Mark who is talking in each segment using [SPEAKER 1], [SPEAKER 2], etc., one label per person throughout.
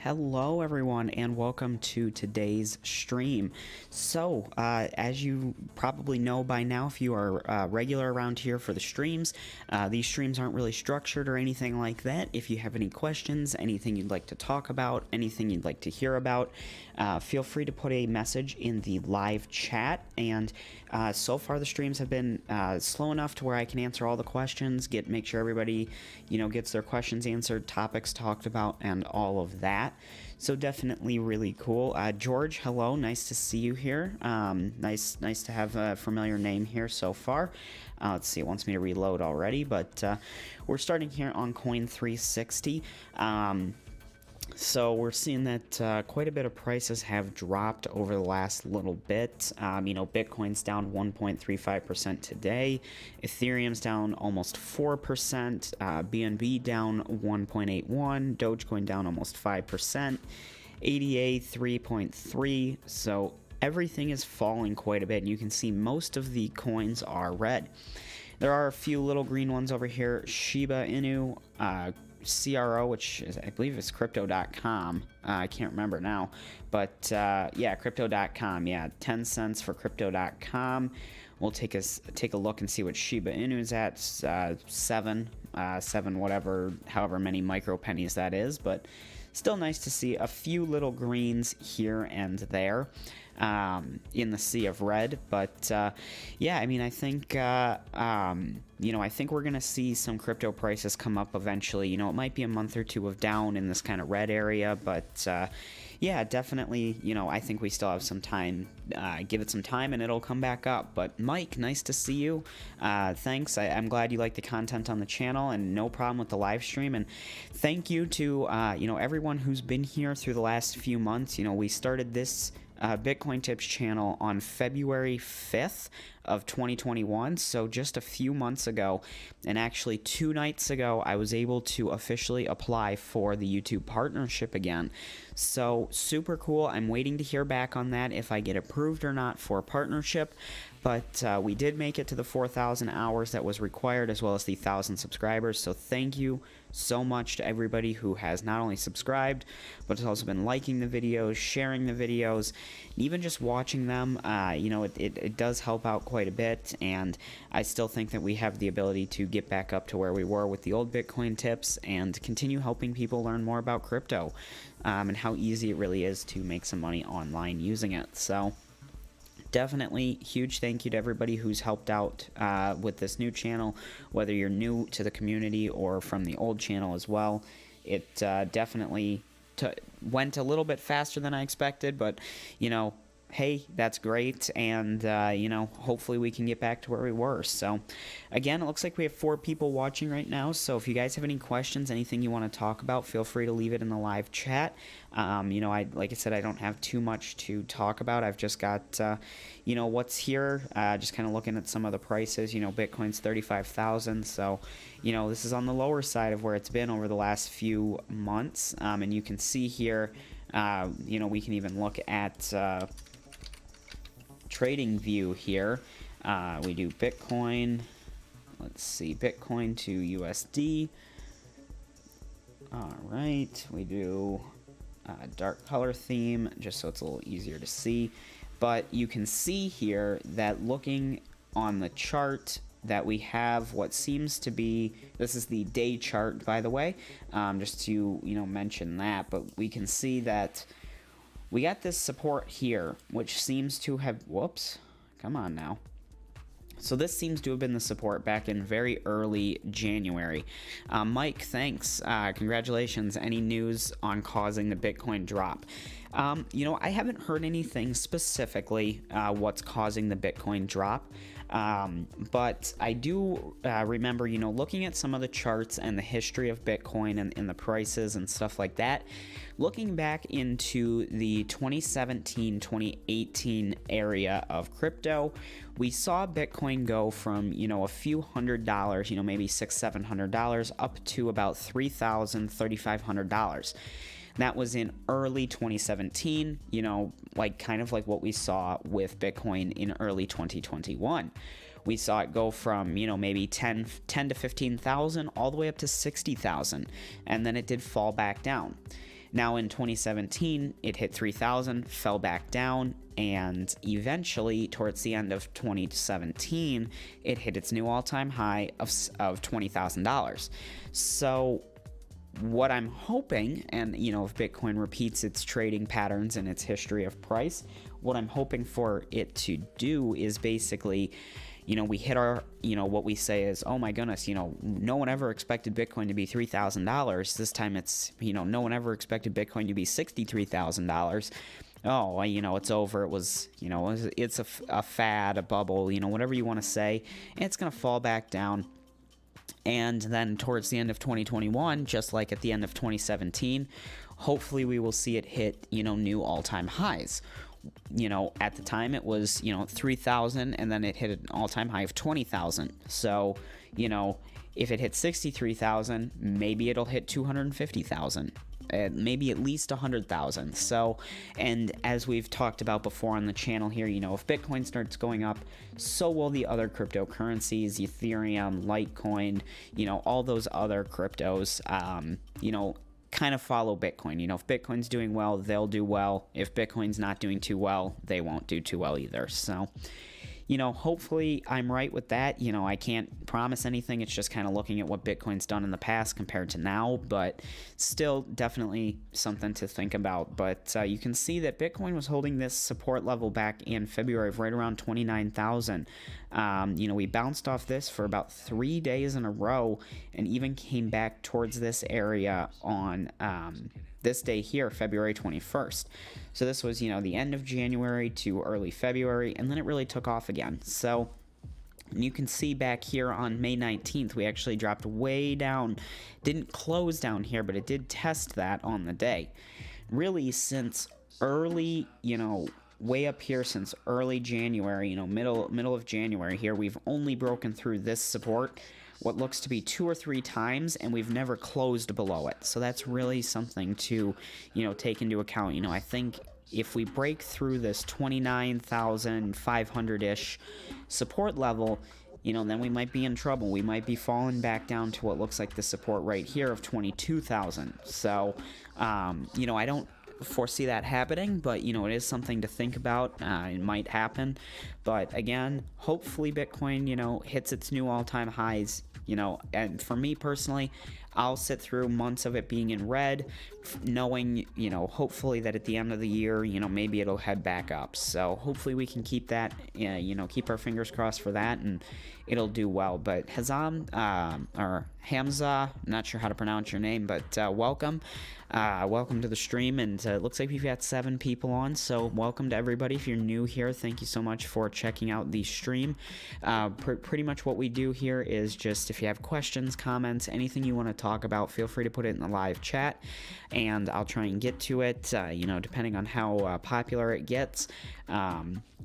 [SPEAKER 1] Hello everyone and welcome to today's stream. So, as you probably know by now, if you are regular around here for the streams, these streams aren't really structured or anything like that. If you have any questions, anything you'd like to talk about, anything you'd like to hear about, feel free to put a message in the live chat. And so far the streams have been slow enough to where I can answer all the questions, make sure everybody, gets their questions answered, topics talked about, and all of that. So definitely really cool. George, hello, nice to see you here. Nice to have a familiar name here so far. Let's see, it wants me to reload already, but we're starting here on Coin 360. So we're seeing that quite a bit of prices have dropped over the last little bit. Bitcoin's down 1.35% today. Ethereum's down almost 4%. BNB down 1.81. Dogecoin down almost 5%. ADA 3.3. So everything is falling quite a bit, and you can see most of the coins are red. There are a few little green ones over here. Shiba Inu, CRO, which is, I believe is crypto.com. I can't remember now, but yeah, crypto.com. Yeah, 10 cents for crypto.com. We'll take a look and see what Shiba Inu is at. Seven, whatever, however many micro pennies that is, but still nice to see a few little greens here and there in the sea of red. But yeah, I mean, I think I think we're gonna see some crypto prices come up eventually. It might be a month or two of down in this kind of red area, but yeah, definitely, I think we still have some time. Give it some time and it'll come back up. But Mike, nice to see you. Thanks. I'm glad you like the content on the channel, and no problem with the live stream. And thank you to everyone who's been here through the last few months. We started this Bitcoin Tips channel on February 5th of 2021, so just a few months ago, and actually 2 nights ago I was able to officially apply for the YouTube partnership again. So super cool. I'm waiting to hear back on that, if I get approved or not for a partnership. But we did make it to the 4,000 hours that was required, as well as the 1,000 subscribers. So thank you so much to everybody who has not only subscribed, but has also been liking the videos, sharing the videos, and even just watching them. It does help out quite a bit, and I still think that we have the ability to get back up to where we were with the old Bitcoin tips and continue helping people learn more about crypto and how easy it really is to make some money online using it. So definitely huge thank you to everybody who's helped out with this new channel, whether you're new to the community or from the old channel as well. It definitely went a little bit faster than I expected, but hey, that's great, and hopefully we can get back to where we were. So again, it looks like we have 4 people watching right now, so if you guys have any questions, anything you want to talk about, feel free to leave it in the live chat. Like I said, I don't have too much to talk about. I've just got what's here, just kind of looking at some of the prices. Bitcoin's 35,000, so this is on the lower side of where it's been over the last few months, and you can see here, we can even look at trading view here. We do Bitcoin. Let's see, Bitcoin to USD. All right, we do dark color theme, just so it's a little easier to see. But you can see here that looking on the chart that we have what seems to be, this is the day chart, by the way, just to mention that, but we can see that we got this support here, which seems to have, whoops, come on now. So this seems to have been the support back in very early January. Mike, thanks. Congratulations. Any news on causing the Bitcoin drop? I haven't heard anything specifically what's causing the Bitcoin drop. But I do remember, looking at some of the charts and the history of Bitcoin and the prices and stuff like that. Looking back into the 2017-2018 area of crypto, we saw Bitcoin go from, a few $100s, maybe $600-700, up to about $3,000-3,500. That was in early 2017, kind of like what we saw with Bitcoin in early 2021. We saw it go from, maybe 10 to 15,000 all the way up to 60,000, and then it did fall back down. Now in 2017, it hit 3,000, fell back down, and eventually, towards the end of 2017, it hit its new all-time high of $20,000. So what I'm hoping, and if Bitcoin repeats its trading patterns and its history of price, what I'm hoping for it to do is basically, we hit our, what we say is, oh my goodness, no one ever expected Bitcoin to be $3,000. This time it's, no one ever expected Bitcoin to be $63,000. Oh, it's over. It was, it's a fad, a bubble, whatever you want to say. And it's going to fall back down. And then towards the end of 2021, just like at the end of 2017, hopefully we will see it hit, new all-time highs. At the time it was, 3,000, and then it hit an all-time high of 20,000. So, if it hits 63,000, maybe it'll hit 250,000. Maybe at least 100,000. So, and as we've talked about before on the channel here, if Bitcoin starts going up, so will the other cryptocurrencies, Ethereum, Litecoin, all those other cryptos, kind of follow Bitcoin. If Bitcoin's doing well, they'll do well. If Bitcoin's not doing too well, they won't do too well either. So, hopefully I'm right with that. I can't promise anything. It's just kind of looking at what Bitcoin's done in the past compared to now, but still definitely something to think about. But you can see that Bitcoin was holding this support level back in February of right around 29,000. We bounced off this for about 3 days in a row and even came back towards this area on this day here, February 21st. So this was, the end of January to early February, and then it really took off again. So you can see back here on May 19th, we actually dropped way down. Didn't close down here, but it did test that on the day. Really, since early, way up here since early January, middle of January here, we've only broken through this support what looks to be 2 or 3 times, and we've never closed below it. So that's really something to, take into account. I think if we break through this 29,500-ish support level, then we might be in trouble. We might be falling back down to what looks like the support right here of 22,000. So, I don't foresee that happening, but it is something to think about. It might happen, but again, hopefully Bitcoin hits its new all-time highs. And for me personally, I'll sit through months of it being in red, knowing, hopefully that at the end of the year, maybe it'll head back up. So hopefully we can keep that, keep our fingers crossed for that, and it'll do well. But Hazam, or Hamza, I'm not sure how to pronounce your name, but welcome. Welcome to the stream, and it looks like we've got 7 people on, so welcome to everybody. If you're new here, thank you so much for checking out the stream. Pretty much what we do here is just, if you have questions, comments, anything you want to talk about, feel free to put it in the live chat, and I'll try and get to it, depending on how popular it gets.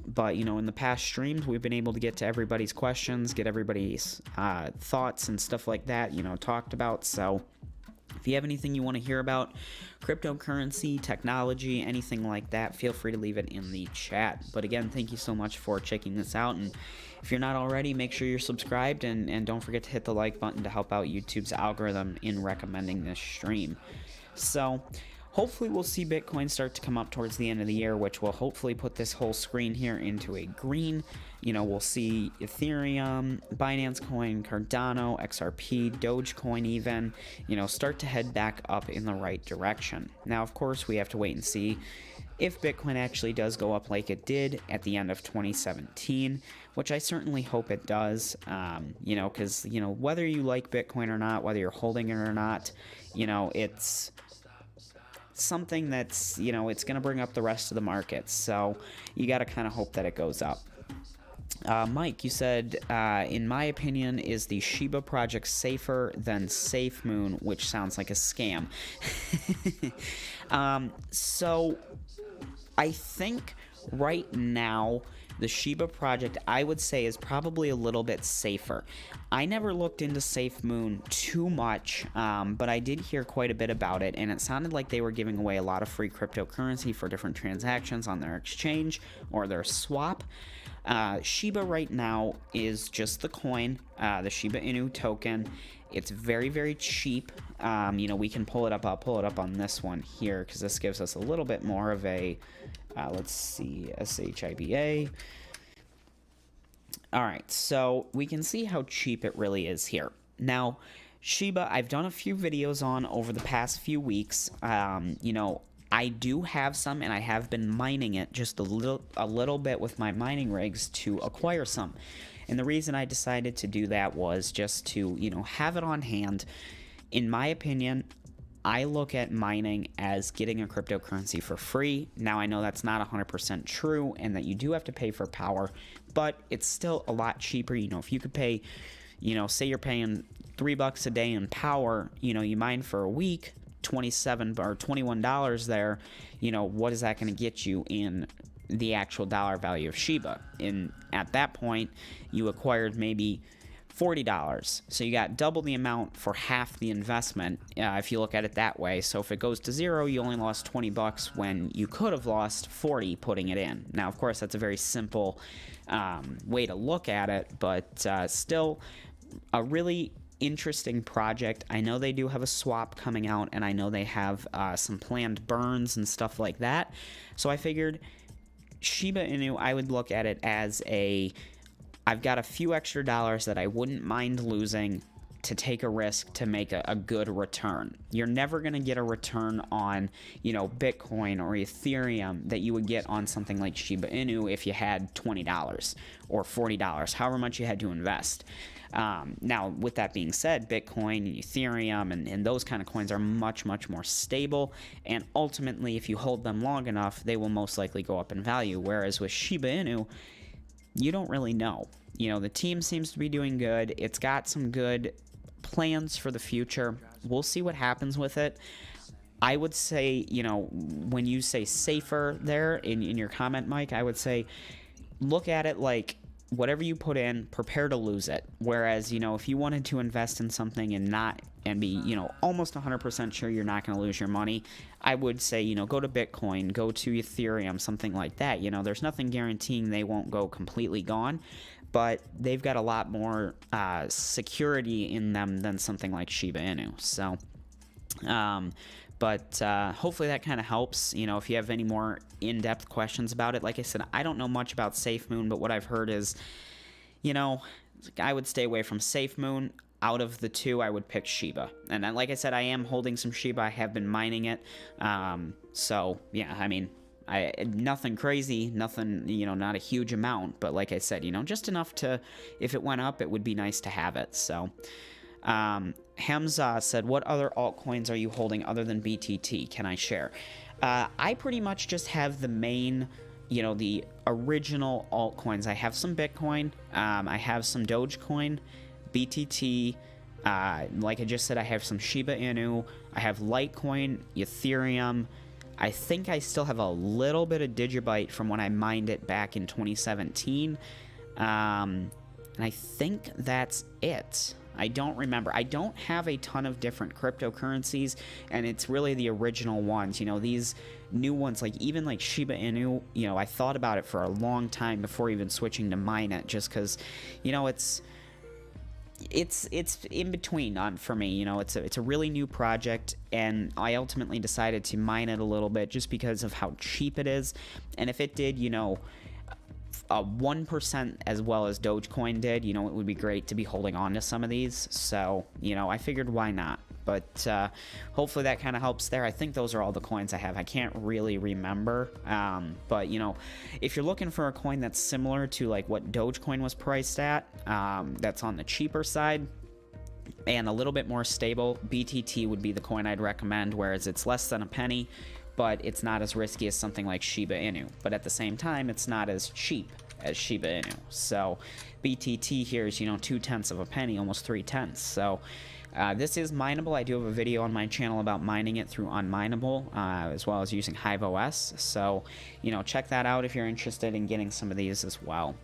[SPEAKER 1] But, in the past streams, we've been able to get to everybody's questions, get everybody's thoughts and stuff like that, talked about. So if you have anything you want to hear about cryptocurrency, technology, anything like that, feel free to leave it in the chat. But again, thank you so much for checking this out. And if you're not already, make sure you're subscribed, and don't forget to hit the like button to help out YouTube's algorithm in recommending this stream. So hopefully we'll see Bitcoin start to come up towards the end of the year, which will hopefully put this whole screen here into a green. We'll see Ethereum, Binance Coin, Cardano, XRP, Dogecoin even, start to head back up in the right direction. Now, of course, we have to wait and see if Bitcoin actually does go up like it did at the end of 2017, which I certainly hope it does, because, whether you like Bitcoin or not, whether you're holding it or not, it's something that's, it's going to bring up the rest of the markets. So you got to kind of hope that it goes up. Mike, you said, in my opinion, is the Shiba project safer than SafeMoon, which sounds like a scam? So I think right now the Shiba project, I would say, is probably a little bit safer. I never looked into SafeMoon too much, but I did hear quite a bit about it, and it sounded like they were giving away a lot of free cryptocurrency for different transactions on their exchange or their swap. Shiba right now is just the coin, the Shiba Inu token. It's very, very cheap. You know, we can pull it up. I'll pull it up on this one here because this gives us a little bit more of a, let's see, SHIBA. All right, so we can see how cheap it really is here. Now, Shiba, I've done a few videos on over the past few weeks. You know, I do have some, and I have been mining it just a little bit with my mining rigs to acquire some. And the reason I decided to do that was just to, you know, have it on hand. In my opinion, I look at mining as getting a cryptocurrency for free. Now, I know that's not 100% true and that you do have to pay for power, but it's still a lot cheaper. You know, if you could pay, you know, say you're paying $3 a day in power, you know, you mine for a week, $27 or $21 there, you know, what is that going to get you in the actual dollar value of Shiba? And at that point, you acquired maybe $40. So you got double the amount for half the investment, if you look at it that way. So if it goes to zero, you only lost $20 when you could have lost 40 putting it in. Now, of course, that's a very simple way to look at it, but still a really interesting project. I know they do have a swap coming out, and I know they have some planned burns and stuff like that. So I figured Shiba Inu, I would look at it as I've got a few extra dollars that I wouldn't mind losing to take a risk to make a good return. You're never going to get a return on, you know, Bitcoin or Ethereum that you would get on something like Shiba Inu if you had $20 or $40, however much you had to invest. Now, with that being said, Bitcoin and Ethereum and those kind of coins are much, much more stable, and ultimately, if you hold them long enough, they will most likely go up in value, whereas with Shiba Inu, you don't really know. You know, the team seems to be doing good. It's got some good plans for the future. We'll see what happens with it. I would say, you know, when you say safer there in your comment, Mike, I would say look at it like whatever you put in, prepare to lose it. Whereas, you know, if you wanted to invest in something and be, you know, almost 100% sure you're not going to lose your money, I would say, you know, go to Bitcoin, go to Ethereum, something like that. You know, there's nothing guaranteeing they won't go completely gone, but they've got a lot more security in them than something like Shiba Inu. So, but hopefully that kind of helps. You know, if you have any more in-depth questions about it, like I said, I don't know much about SafeMoon, but what I've heard is, you know, I would stay away from SafeMoon. Out of the two, I would pick Shiba. And then, like I said, I am holding some Shiba. I have been mining it. So, yeah, I mean, nothing crazy, nothing, you know, not a huge amount. But like I said, you know, just enough to, if it went up, it would be nice to have it. So, Hamza said, what other altcoins are you holding other than BTT? Can I share? I pretty much just have the main, you know, the original altcoins. I have some Bitcoin. I have some Dogecoin, BTT. Like I just said, I have some Shiba Inu. I have Litecoin, Ethereum. I think I still have a little bit of Digibyte from when I mined it back in 2017. And I think that's it. I don't remember. I don't have a ton of different cryptocurrencies, and it's really the original ones. You know, these new ones, like even like Shiba Inu, you know, I thought about it for a long time before even switching to mine it, just because, you know, it's in between for me. You know, it's a really new project, and I ultimately decided to mine it a little bit just because of how cheap it is. And if it did, you know, 1% as well as Dogecoin did, you know, it would be great to be holding on to some of these. So, you know, I figured why not. But hopefully that kind of helps there. I think those are all the coins I have. I can't really remember. But, you know, if you're looking for a coin that's similar to like what Dogecoin was priced at, that's on the cheaper side and a little bit more stable, BTT would be the coin I'd recommend, whereas it's less than a penny, but it's not as risky as something like Shiba Inu. But at the same time, it's not as cheap as Shiba Inu. So BTT here is, you know, 0.2 of a penny, almost 0.3. So this is mineable. I do have a video on my channel about mining it through Unmineable, as well as using HiveOS. So, you know, check that out if you're interested in getting some of these as well.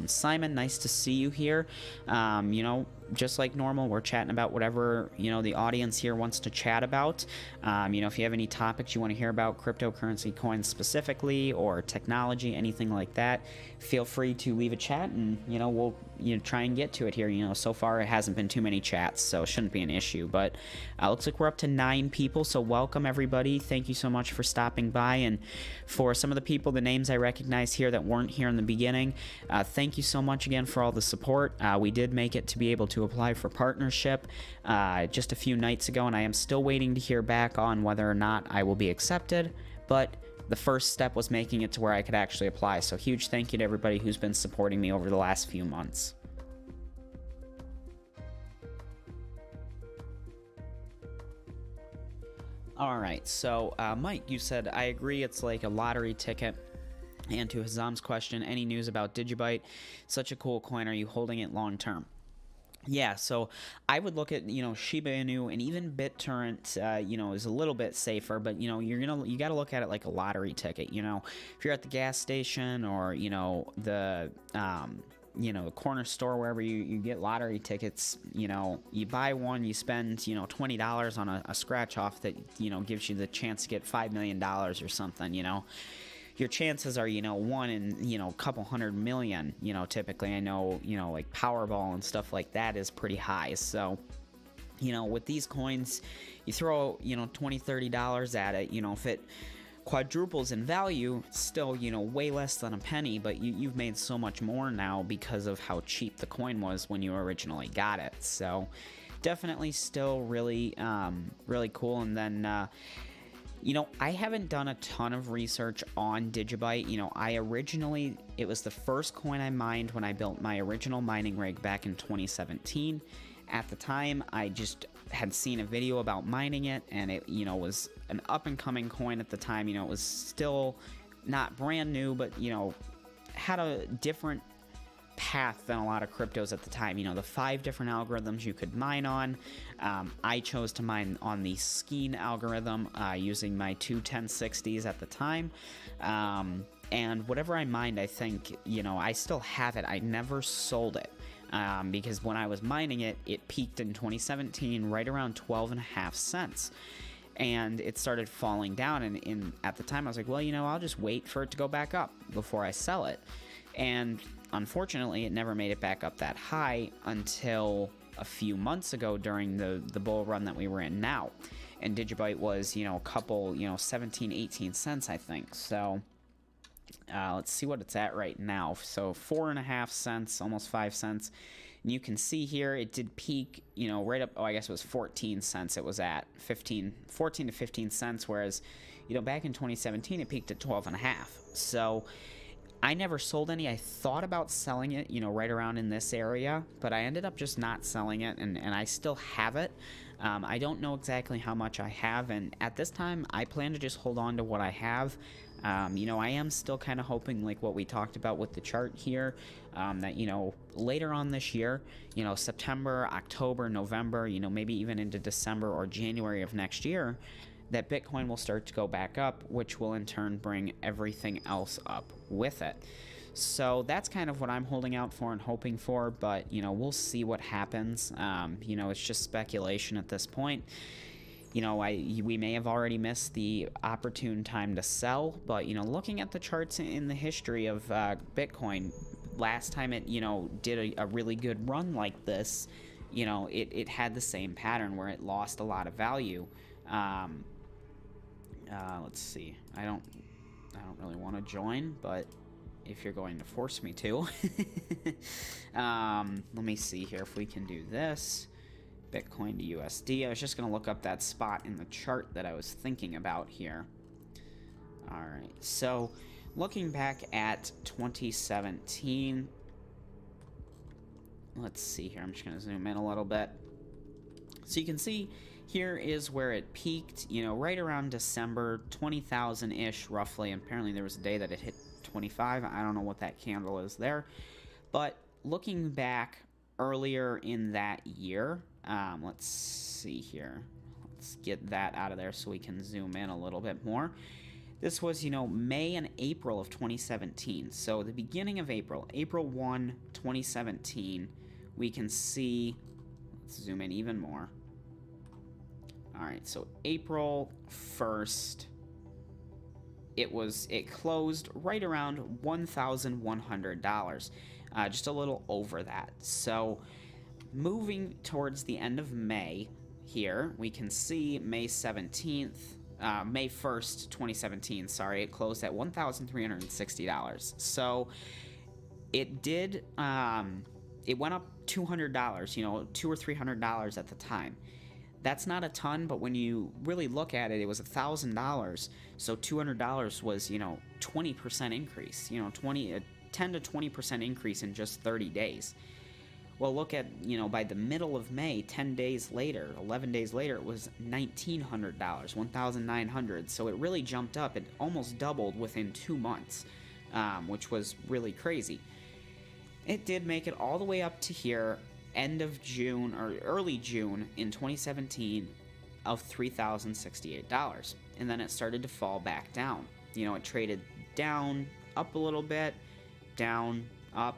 [SPEAKER 1] Simon, nice to see you here. You know, just like normal, we're chatting about whatever, the audience here wants to chat about. If you have any topics you want to hear about, cryptocurrency coins specifically, or technology, anything like that, feel free to leave a chat, and, we'll try and get to it here. So far it hasn't been too many chats, so it shouldn't be an issue. But looks like we're up to 9 people, so welcome everybody. Thank you so much for stopping by. And for some of the people, the names I recognize here that weren't here in the beginning, thank you so much again for all the support. We did make it to be able to apply for partnership just a few nights ago, and I am still waiting to hear back on whether or not I will be accepted, but the first step was making it to where I could actually apply. So huge thank you to everybody who's been supporting me over the last few months. All right, so Mike, you said, I agree, it's like a lottery ticket. And to Hazam's question, any news about Digibyte? Such a cool coin. Are you holding it long term? Yeah, so I would look at, Shiba Inu, and even BitTorrent, is a little bit safer, but, you got to look at it like a lottery ticket. If you're at the gas station, or, the corner store, wherever you get lottery tickets, you buy one, you spend, $20 on a scratch off that, gives you the chance to get $5 million or something. Your chances are, 1 in, a couple hundred million, typically. I know, like Powerball and stuff like that is pretty high. So, with these coins, you throw, $20, $30 at it, if it quadruples in value, it's still, way less than a penny, but you've made so much more now because of how cheap the coin was when you originally got it. So, definitely still really, really cool. And then, I haven't done a ton of research on Digibyte. It was the first coin I mined when I built my original mining rig back in 2017. At the time, I just had seen a video about mining it, and it, was an up-and-coming coin at the time. It was still not brand new, but, had a different path than a lot of cryptos at the time. The 5 different algorithms you could mine on. I chose to mine on the Skeen algorithm using my 2 1060s at the time. And whatever I mined, I think, I still have it. I never sold it. Because when I was mining it, it peaked in 2017 right around 12.5 cents. And it started falling down. And at the time, I was like, well, I'll just wait for it to go back up before I sell it. And unfortunately, it never made it back up that high until a few months ago during the bull run that we were in now. And Digibyte was, a couple, 17, 18 cents, I think. So let's see what it's at right now. So 4.5 cents, almost 5 cents. And you can see here it did peak, right up, I guess it was 14 cents it was at, 14 to 15 cents, whereas, back in 2017 it peaked at 12.5. So I never sold any. I thought about selling it, right around in this area, but I ended up just not selling it, and I still have it. I don't know exactly how much I have, and at this time, I plan to just hold on to what I have. I am still kind of hoping, like what we talked about with the chart here, that, later on this year, September, October, November, maybe even into December or January of next year, that Bitcoin will start to go back up, which will in turn bring everything else up with it. So that's kind of what I'm holding out for and hoping for, but, we'll see what happens. It's just speculation at this point. We may have already missed the opportune time to sell, but, looking at the charts in the history of Bitcoin, last time it, did a really good run like this, it had the same pattern where it lost a lot of value. Let's see. I don't really want to join, but if you're going to force me to, let me see here if we can do this. Bitcoin to USD. I was just going to look up that spot in the chart that I was thinking about here. All right. So, looking back at 2017, let's see here. I'm just going to zoom in a little bit. So you can see here is where it peaked, right around December, 20,000-ish roughly. And apparently there was a day that it hit 25. I don't know what that candle is there. But looking back earlier in that year, let's see here. Let's get that out of there so we can zoom in a little bit more. This was, May and April of 2017. So the beginning of April 1, 2017, we can see Let's zoom in even more. All right, so April 1st, it closed right around $1,100, just a little over that. So moving towards the end of May here, we can see May 1st, 2017, sorry, it closed at $1,360. So it did, it went up $200, you know, $200 or $300 at the time. That's not a ton, but when you really look at it, it was $1,000. So $200 was, you know, 20% increase. You know, 10 to 20% increase in just 30 days. Well, look at, you know, by the middle of May, 10 days later, 11 days later, it was $1,900, $1,900. So it really jumped up. It almost doubled within 2 months, which was really crazy. It did make it all the way up to here, end of June or early June in 2017 of $3,068. And then it started to fall back down. You know, it traded down, up a little bit, down, up,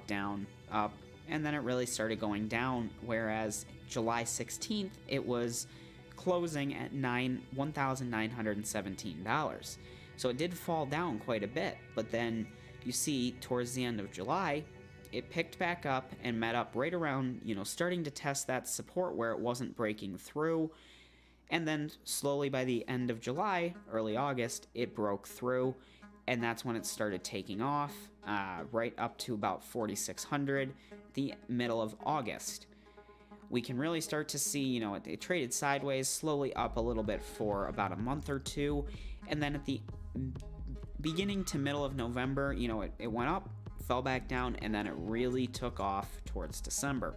[SPEAKER 1] and then it really started going down, whereas July 16th, it was closing at $1,917. So it did fall down quite a bit, but then you see towards the end of July, it picked back up and met up right around, you know, starting to test that support where it wasn't breaking through. And then slowly by the end of July, early August, it broke through. And that's when it started taking off, right up to about 4,600, the middle of August. We can really start to see, you know, it traded sideways, slowly up a little bit for about a month or two. And then at the beginning to middle of November, you know, it went up, fell back down, and then it really took off towards December.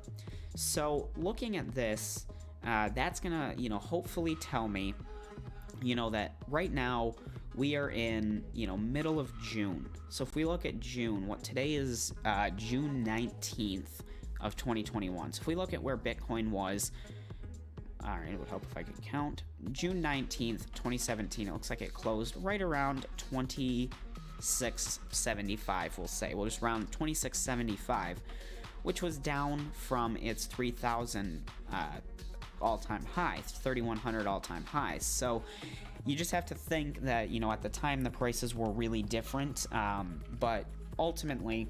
[SPEAKER 1] So looking at this, that's gonna, you know, hopefully tell me, you know, that right now we are in, you know, middle of June. So if we look at June, what today is June 19th of 2021. So if we look at where Bitcoin was, all right, it would help if I could count. June 19th, 2017, it looks like it closed right around 2675, we'll say. We'll just round 2675, which was down from its 3,000 all-time high, 3,100 all-time highs. So you just have to think that, you know, at the time the prices were really different, but ultimately,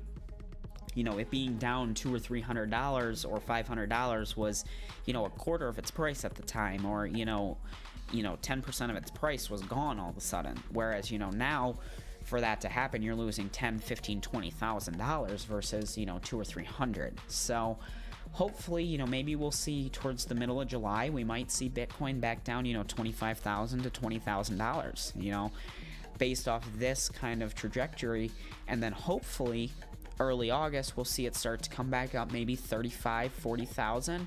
[SPEAKER 1] you know, it being down $200 or $300 or $500 was, you know, a quarter of its price at the time, or, you know, 10% of its price was gone all of a sudden. Whereas, you know, now for that to happen, you're losing $10, $15, $20,000 versus, you know, $200 or $300. So hopefully, you know, maybe we'll see towards the middle of July, we might see Bitcoin back down, you know, $25,000 to $20,000, you know, based off this kind of trajectory. And then hopefully early August, we'll see it start to come back up, maybe 35, 40,000.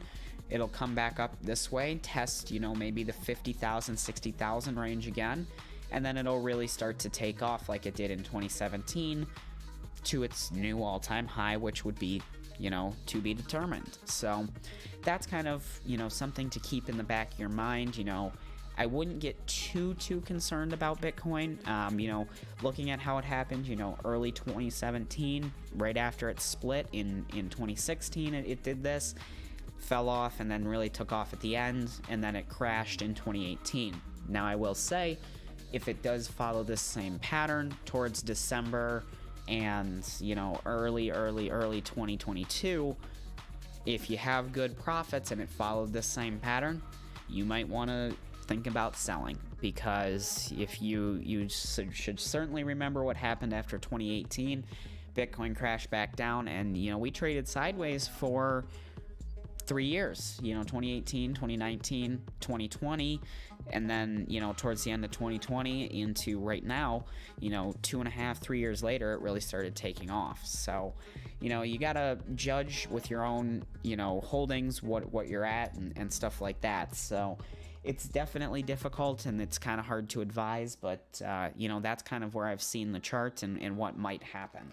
[SPEAKER 1] It'll come back up this way, test, you know, maybe the 50,000, 60,000 range again, and then it'll really start to take off like it did in 2017 to its new all-time high, which would be, you know, to be determined. So that's kind of, you know, something to keep in the back of your mind. You know, I wouldn't get too concerned about Bitcoin. You know, looking at how it happened, you know, early 2017, right after it split in 2016, it did this, fell off, and then really took off at the end, and then it crashed in 2018. Now, I will say, if it does follow this same pattern towards December and, you know, early 2022, if you have good profits and it followed this same pattern, you might want to think about selling, because if you should certainly remember what happened after 2018. Bitcoin crashed back down, and, you know, we traded sideways for 3 years, you know, 2018, 2019, 2020, and then, you know, towards the end of 2020 into right now, you know, 2.5, 3 years later, it really started taking off. So, you know, you gotta judge with your own, you know, holdings, what you're at, and stuff like that. So it's definitely difficult, and it's kind of hard to advise, but, you know, that's kind of where I've seen the chart and what might happen.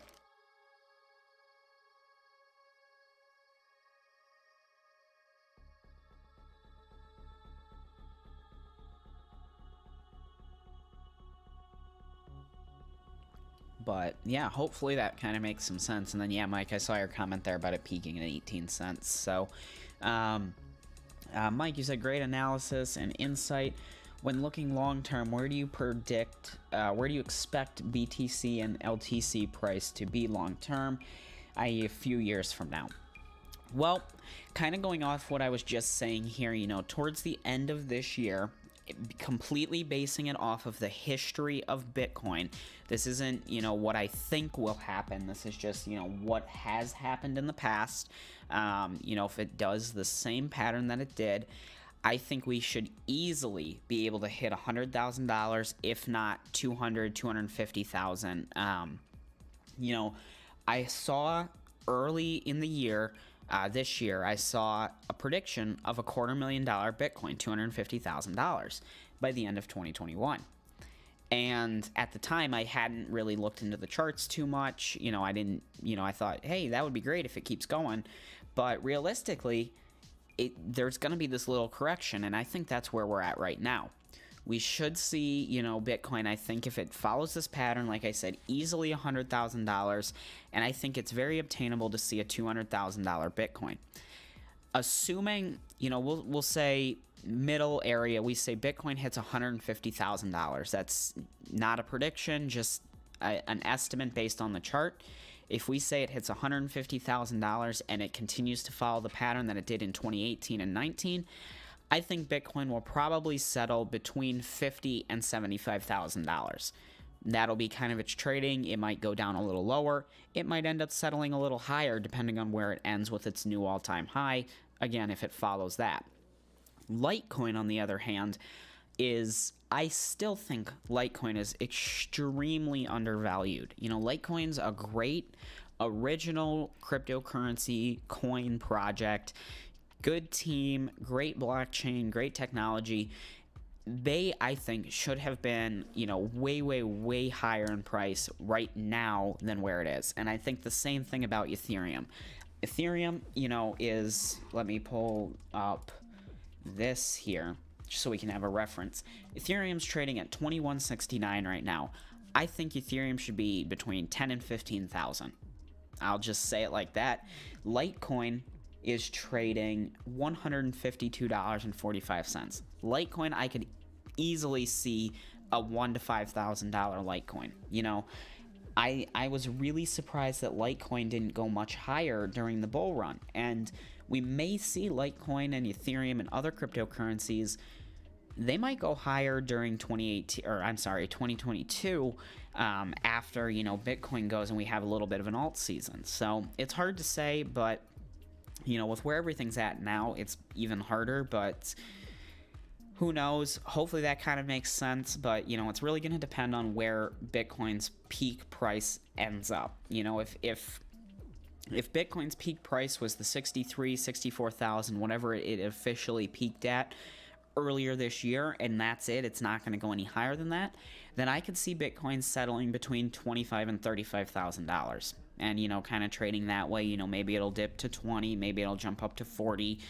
[SPEAKER 1] But yeah, hopefully that kind of makes some sense. And then, yeah, Mike, I saw your comment there about it peaking at 18 cents. So, Mike, you said great analysis and insight. When looking long term, where do you where do you expect BTC and LTC price to be long term, i.e., a few years from now? Well, kind of going off what I was just saying here, towards the end of this year, completely basing it off of the history of Bitcoin. This isn't, what I think will happen. This is just, what has happened in the past. If it does the same pattern that it did, I think we should easily be able to hit $100,000, if not 250,000. I saw early in the year, this year, I saw a prediction of $250,000 Bitcoin, $250,000 by the end of 2021. And at the time, I hadn't really looked into the charts too much. I thought, hey, that would be great if it keeps going. But realistically, there's going to be this little correction, and I think that's where we're at right now. We should see, Bitcoin, I think if it follows this pattern, like I said, easily $100,000, and I think it's very obtainable to see a $200,000 Bitcoin. Assuming, we'll say middle area, we say Bitcoin hits $150,000. That's not a prediction, just an estimate based on the chart. If we say it hits $150,000 and it continues to follow the pattern that it did in 2018 and 19, I think Bitcoin will probably settle between $50,000 and $75,000. That'll be kind of its trading. It might go down a little lower. It might end up settling a little higher depending on where it ends with its new all-time high, again, if it follows that. Litecoin, on the other hand, I still think Litecoin is extremely undervalued. Litecoin's a great original cryptocurrency coin project. Good team, great blockchain, great technology. They, I think, should have been, way, way, way higher in price right now than where it is. And I think the same thing about Ethereum. Ethereum, is, let me pull up this here, just so we can have a reference. Ethereum's trading at $21.69 right now. I think Ethereum should be between 10 and 15,000. I'll just say it like that. Litecoin is trading $152.45. Litecoin, I could easily see a $1,000 to $5,000 Litecoin. I was really surprised that Litecoin didn't go much higher during the bull run, and we may see Litecoin and Ethereum and other cryptocurrencies. They might go higher during 2022, after Bitcoin goes and we have a little bit of an alt season. So it's hard to say, but with where everything's at now, it's even harder, but who knows? Hopefully that kind of makes sense, but, it's really going to depend on where Bitcoin's peak price ends up. If Bitcoin's peak price was the 64,000, whatever it officially peaked at earlier this year, and that's it's not going to go any higher than that, then I could see Bitcoin settling between $25,000 and $35,000. And, kind of trading that way, maybe it'll dip to 20, maybe it'll jump up to 40,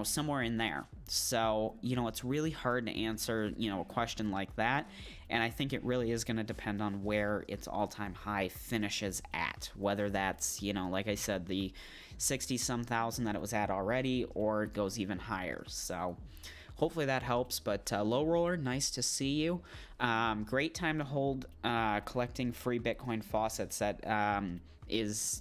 [SPEAKER 1] somewhere in there. So, it's really hard to answer, a question like that. And I think it really is going to depend on where its all-time high finishes at, whether that's, like I said, the 60-some thousand that it was at already, or it goes even higher. So hopefully that helps, but Low Roller, nice to see you. Great time to hold collecting free Bitcoin faucets. That is,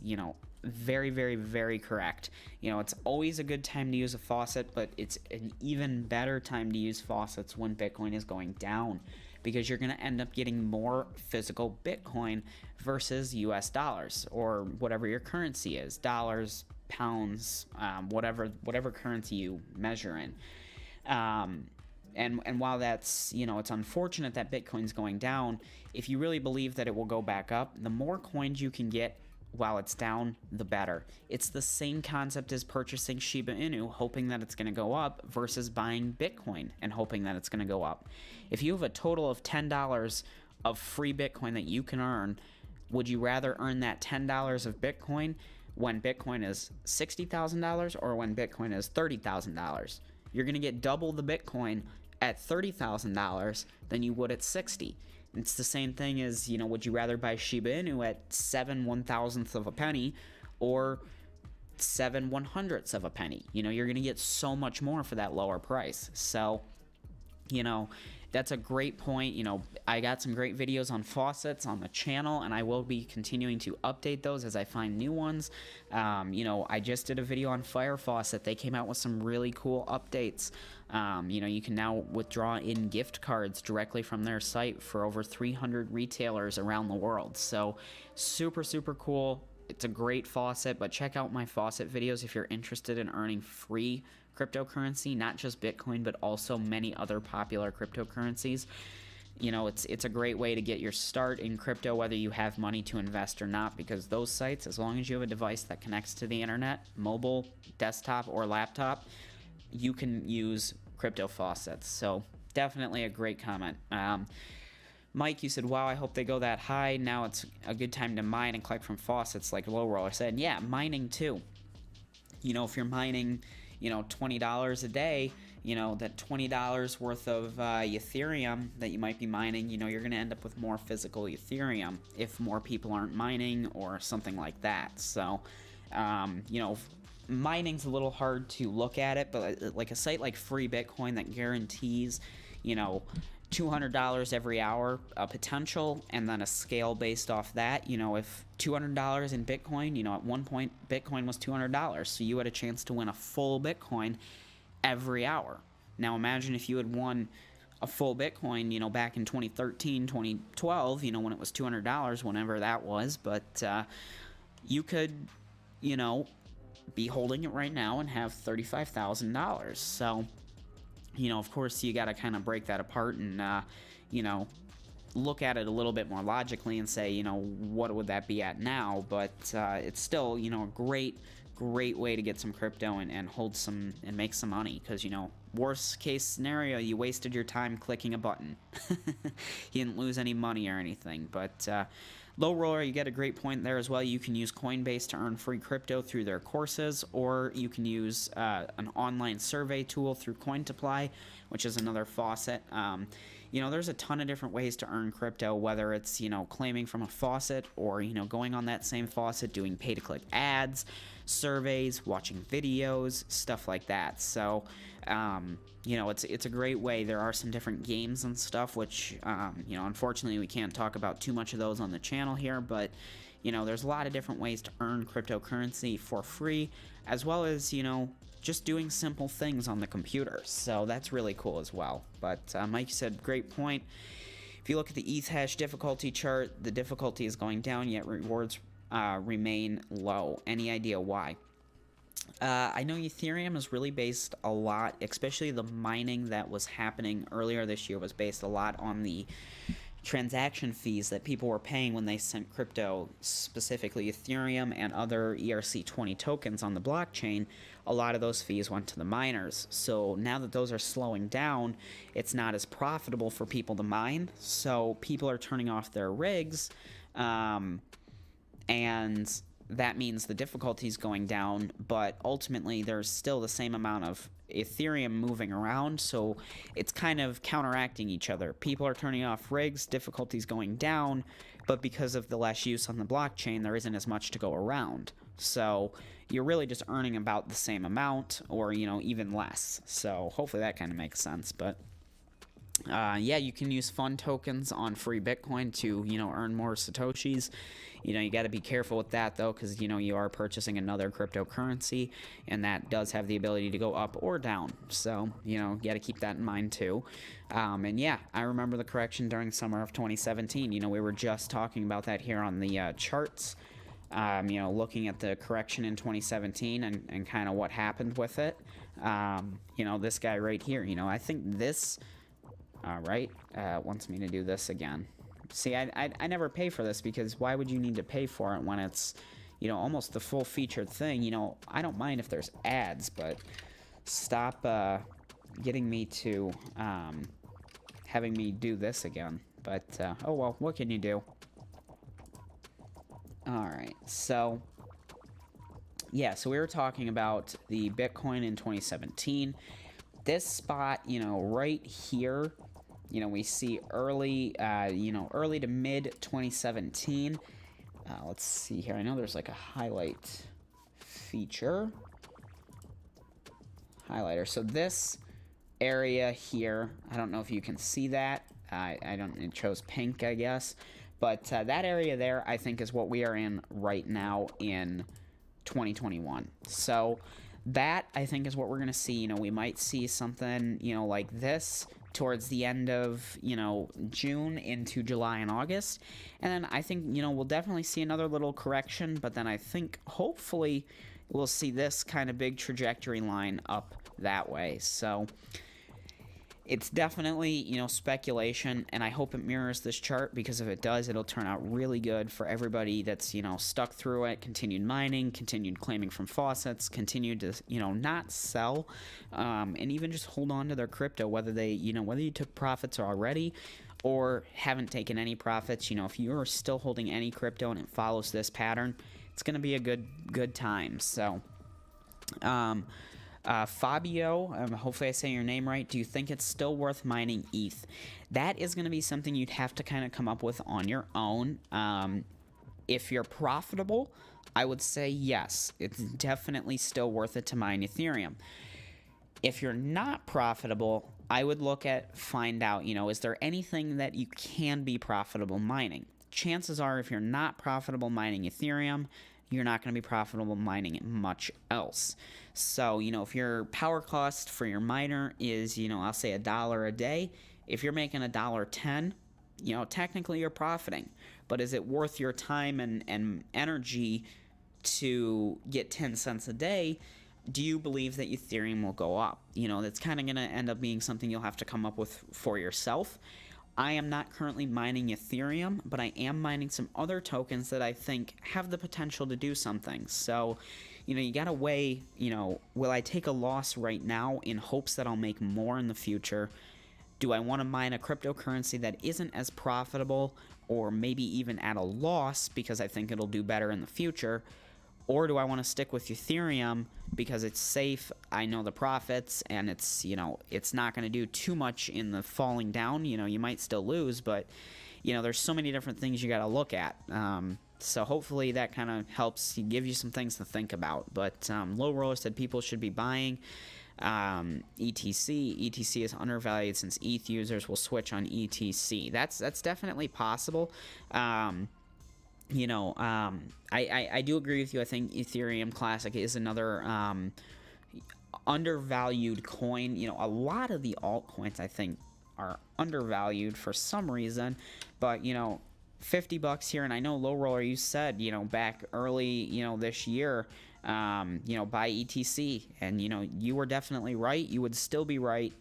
[SPEAKER 1] very, very, very correct. It's always a good time to use a faucet, but it's an even better time to use faucets when Bitcoin is going down, because you're going to end up getting more physical Bitcoin versus US dollars, or whatever your currency is, dollars, pounds, whatever currency you measure in. And while that's, it's unfortunate that Bitcoin's going down, if you really believe that it will go back up, the more coins you can get while it's down, the better. It's the same concept as purchasing Shiba Inu, hoping that it's going to go up, versus buying Bitcoin and hoping that it's going to go up. If you have a total of $10 of free Bitcoin that you can earn, would you rather earn that $10 of Bitcoin when Bitcoin is $60,000 or when Bitcoin is $30,000? You're going to get double the Bitcoin at $30,000 than you would at 60. It's the same thing as, would you rather buy Shiba Inu at 1/1000th of a penny, or 7/100ths of a penny. You know, you're going to get so much more for that lower price. So, you know, that's a great point. You know, I got some great videos on faucets on the channel, and I will be continuing to update those as I find new ones. You know, I just did a video on fire faucet. They came out with some really cool updates. You know, you can now withdraw in gift cards directly from their site for over 300 retailers around the world. So, super, super cool. It's a great faucet, but check out my faucet videos if you're interested in earning free cryptocurrency, not just Bitcoin, but also many other popular cryptocurrencies. You know, it's a great way to get your start in crypto, whether you have money to invest or not, because those sites, as long as you have a device that connects to the internet, mobile, desktop, or laptop, you can use crypto faucets. So definitely a great comment. Mike, you said, wow, I hope they go that high. Now it's a good time to mine and collect from faucets, like Low Roller said. Yeah, mining too. You know, if you're mining, you know, $20 a day, you know, that $20 worth of Ethereum that you might be mining, you know, you're going to end up with more physical Ethereum if more people aren't mining or something like that. So, you know, mining's a little hard to look at it, but like a site like Free Bitcoin that guarantees, you know, $200 every hour potential, and then a scale based off that. You know, if $200 in Bitcoin, you know, at one point Bitcoin was $200, so you had a chance to win a full Bitcoin every hour. Now imagine if you had won a full Bitcoin, you know, back in 2013, 2012, you know, when it was $200, whenever that was, but you could, you know, be holding it right now and have $35,000. So, you know, of course, you got to kind of break that apart and, you know, look at it a little bit more logically and say, you know, what would that be at now? But it's still, you know, a great way to get some crypto and hold some and make some money, because, you know, worst case scenario, you wasted your time clicking a button. You didn't lose any money or anything. But Low Roller, you get a great point there as well. You can use Coinbase to earn free crypto through their courses, or you can use an online survey tool through Cointoply, which is another faucet. You know, there's a ton of different ways to earn crypto, whether it's, you know, claiming from a faucet or, you know, going on that same faucet, doing pay-to-click ads, surveys, watching videos, stuff like that. So, you know, it's a great way. There are some different games and stuff, which, you know, unfortunately we can't talk about too much of those on the channel here, but, you know, there's a lot of different ways to earn cryptocurrency for free, as well as, you know, just doing simple things on the computer. So that's really cool as well. But Mike said, great point. If you look at the ETH hash difficulty chart, the difficulty is going down, yet rewards remain low. Any idea why? I know Ethereum is really based a lot, especially the mining that was happening earlier this year was based a lot on the transaction fees that people were paying when they sent crypto, specifically Ethereum and other ERC20 tokens on the blockchain. A lot of those fees went to the miners. So now that those are slowing down, it's not as profitable for people to mine. So people are turning off their rigs, and that means the difficulty is going down, but ultimately there's still the same amount of Ethereum moving around, so it's kind of counteracting each other. People are turning off rigs, difficulty's going down, but because of the less use on the blockchain, there isn't as much to go around. So you're really just earning about the same amount, or, you know, even less. So hopefully that kind of makes sense, but yeah, you can use fun tokens on Free Bitcoin to, you know, earn more Satoshis. You know, you got to be careful with that, though, because, you know, you are purchasing another cryptocurrency, and that does have the ability to go up or down. So, you know, you got to keep that in mind, too. And yeah, I remember the correction during summer of 2017. You know, we were just talking about that here on the charts. You know, looking at the correction in 2017 and kind of what happened with it. You know, this guy right here, you know, I think this... right, wants me to do this again. See, I never pay for this, because why would you need to pay for it when it's, you know, almost the full featured thing? You know, I don't mind if there's ads, but stop getting me to having me do this again. But, oh well, what can you do? Alright, so, yeah, so we were talking about the Bitcoin in 2017. This spot, you know, right here, you know, we see early, you know, early to mid 2017. Let's see here. I know there's like a highlight feature highlighter. So this area here, I don't know if you can see that. I don't, it chose pink, I guess. But that area there, I think, is what we are in right now in 2021. So that, I think, is what we're going to see. You know, we might see something, you know, like this towards the end of, you know, June into July and August. And then I think, you know, we'll definitely see another little correction. But then I think, hopefully, we'll see this kind of big trajectory line up that way. So it's definitely, you know, speculation, and I hope it mirrors this chart, because if it does, it'll turn out really good for everybody that's, you know, stuck through it, continued mining, continued claiming from faucets, continued to, you know, not sell, and even just hold on to their crypto, whether they, you know, whether you took profits already or haven't taken any profits. You know, if you're still holding any crypto and it follows this pattern, it's going to be a good time. So, Fabio, hopefully I say your name right. Do you think it's still worth mining ETH? That is going to be something you'd have to kind of come up with on your own. If you're profitable, I would say yes. It's definitely still worth it to mine Ethereum. If you're not profitable, I would look at, find out, you know, is there anything that you can be profitable mining? Chances are, if you're not profitable mining Ethereum, you're not going to be profitable mining much else. So, you know, if your power cost for your miner is, you know, I'll say $1 a day, if you're making $1.10, you know, technically you're profiting. But is it worth your time and energy to get 10 cents a day? Do you believe that Ethereum will go up? You know, that's kind of going to end up being something you'll have to come up with for yourself. I am not currently mining Ethereum, but I am mining some other tokens that I think have the potential to do something. So, you know, you gotta weigh, you know, will I take a loss right now in hopes that I'll make more in the future? Do I want to mine a cryptocurrency that isn't as profitable, or maybe even at a loss because I think it'll do better in the future? Or do I want to stick with Ethereum because it's safe, I know the profits, and it's, you know, it's not going to do too much in the falling down. You know, you might still lose, but, you know, there's so many different things you got to look at. So hopefully that kind of helps give you some things to think about. But Low Roller said people should be buying ETC. ETC is undervalued since ETH users will switch on ETC. That's definitely possible. You know, I do agree with you. I think Ethereum Classic is another undervalued coin. You know, a lot of the altcoins, I think, are undervalued for some reason. But, you know, $50 here, and I know Low Roller, you said, you know, back early, you know, this year, you know, buy ETC. And, you know, you were definitely right. You would still be right,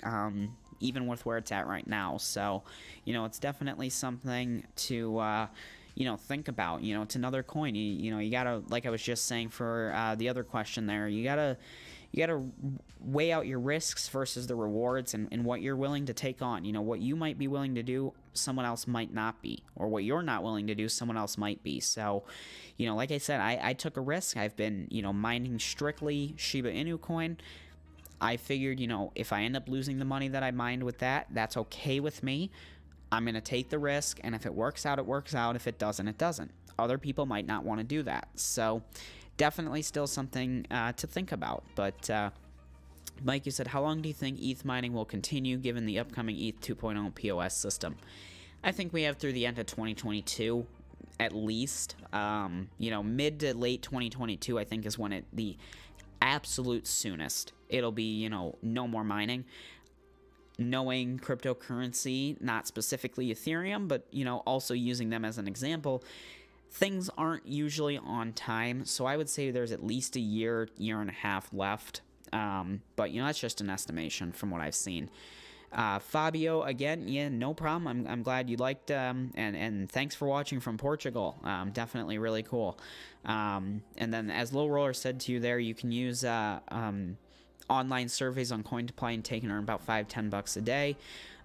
[SPEAKER 1] even with where it's at right now. So, you know, it's definitely something to you know, think about. You know, it's another coin. You know, you gotta, like I was just saying for the other question there, you gotta weigh out your risks versus the rewards, and what you're willing to take on. You know, what you might be willing to do, someone else might not be, or what you're not willing to do, someone else might be. So, you know, like I said, I took a risk. I've been, you know, mining strictly Shiba Inu coin. I figured, you know, if I end up losing the money that I mined with that, that's okay with me. I'm going to take the risk, and if it works out, it works out. If it doesn't, it doesn't. Other people might not want to do that. So definitely still something to think about. But Mike, you said, how long do you think ETH mining will continue given the upcoming ETH 2.0 POS system? I think we have through the end of 2022 at least. You know, mid to late 2022, I think, is when the absolute soonest it'll be, you know, no more mining. Knowing cryptocurrency, not specifically Ethereum, but, you know, also using them as an example, things aren't usually on time. So I would say there's at least a year and a half left. But, you know, that's just an estimation from what I've seen. Fabio, again, yeah, no problem. I'm glad you liked, and thanks for watching from Portugal. Definitely really cool. And then, as Low Roller said to you there, you can use online surveys on Cointoply and take and earn about $5-10 a day,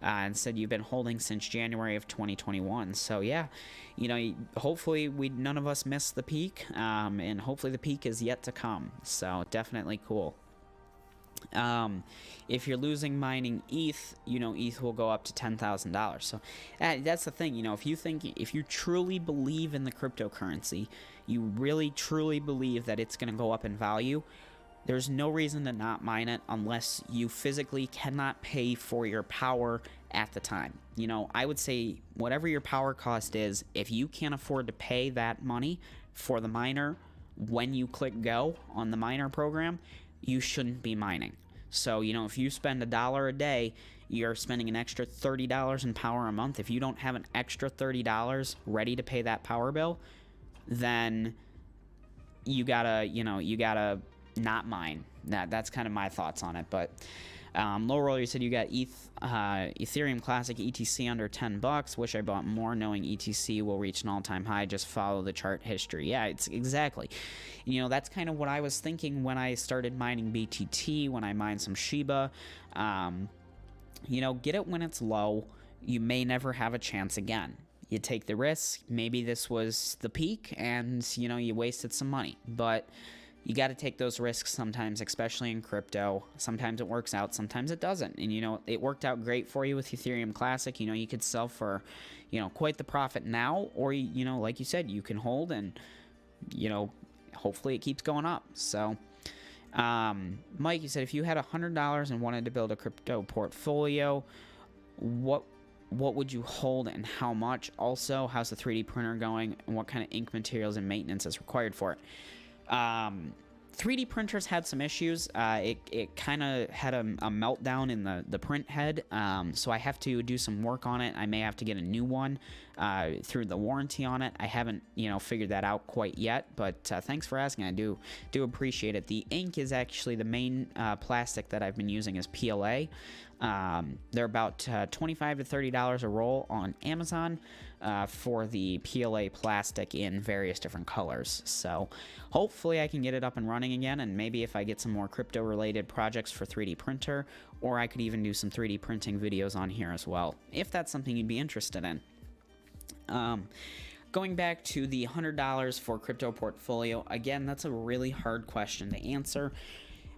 [SPEAKER 1] and said you've been holding since January of 2021. So yeah, you know, hopefully none of us missed the peak, and hopefully the peak is yet to come. So definitely cool. Um, if you're losing mining ETH, ETH will go up to $10,000. So that's the thing. If you truly believe in the cryptocurrency, you really truly believe that it's going to go up in value, there's no reason to not mine it unless you physically cannot pay for your power at the time. I would say whatever your power cost is, if you can't afford to pay that money for the miner when you click go on the miner program, you shouldn't be mining. So, if you spend $1 a day, you're spending an extra $30 in power a month. If you don't have an extra $30 ready to pay that power bill, then you gotta not mine. That's kind of my thoughts on it. But low roller, you said you got Ethereum Classic ETC under $10. Wish I bought more, knowing ETC will reach an all-time high. Just follow the chart history. Yeah, it's exactly. That's kind of what I was thinking when I started mining BTT. When I mined some Shiba, get it when it's low. You may never have a chance again. You take the risk. Maybe this was the peak, and you wasted some money, but you got to take those risks sometimes, especially in crypto. Sometimes it works out, sometimes it doesn't. And, it worked out great for you with Ethereum Classic. You could sell for, quite the profit now, or, like you said, you can hold and, hopefully it keeps going up. So, Mike, you said if you had $100 and wanted to build a crypto portfolio, what would you hold and how much? Also, how's the 3D printer going, and what kind of ink materials and maintenance is required for it? 3D printers had some issues. It kind of had a meltdown in the print head, so I have to do some work on it. I may have to get a new one through the warranty on it. I haven't figured that out quite yet, but thanks for asking. I do appreciate it. The ink is actually the main plastic that I've been using is PLA. They're about $25 to $30 a roll on Amazon for the PLA plastic in various different colors. So hopefully I can get it up and running again, and maybe if I get some more crypto related projects for 3D printer, or I could even do some 3D printing videos on here as well, if that's something you'd be interested in. Going back to the $100 for crypto portfolio, again, that's a really hard question to answer.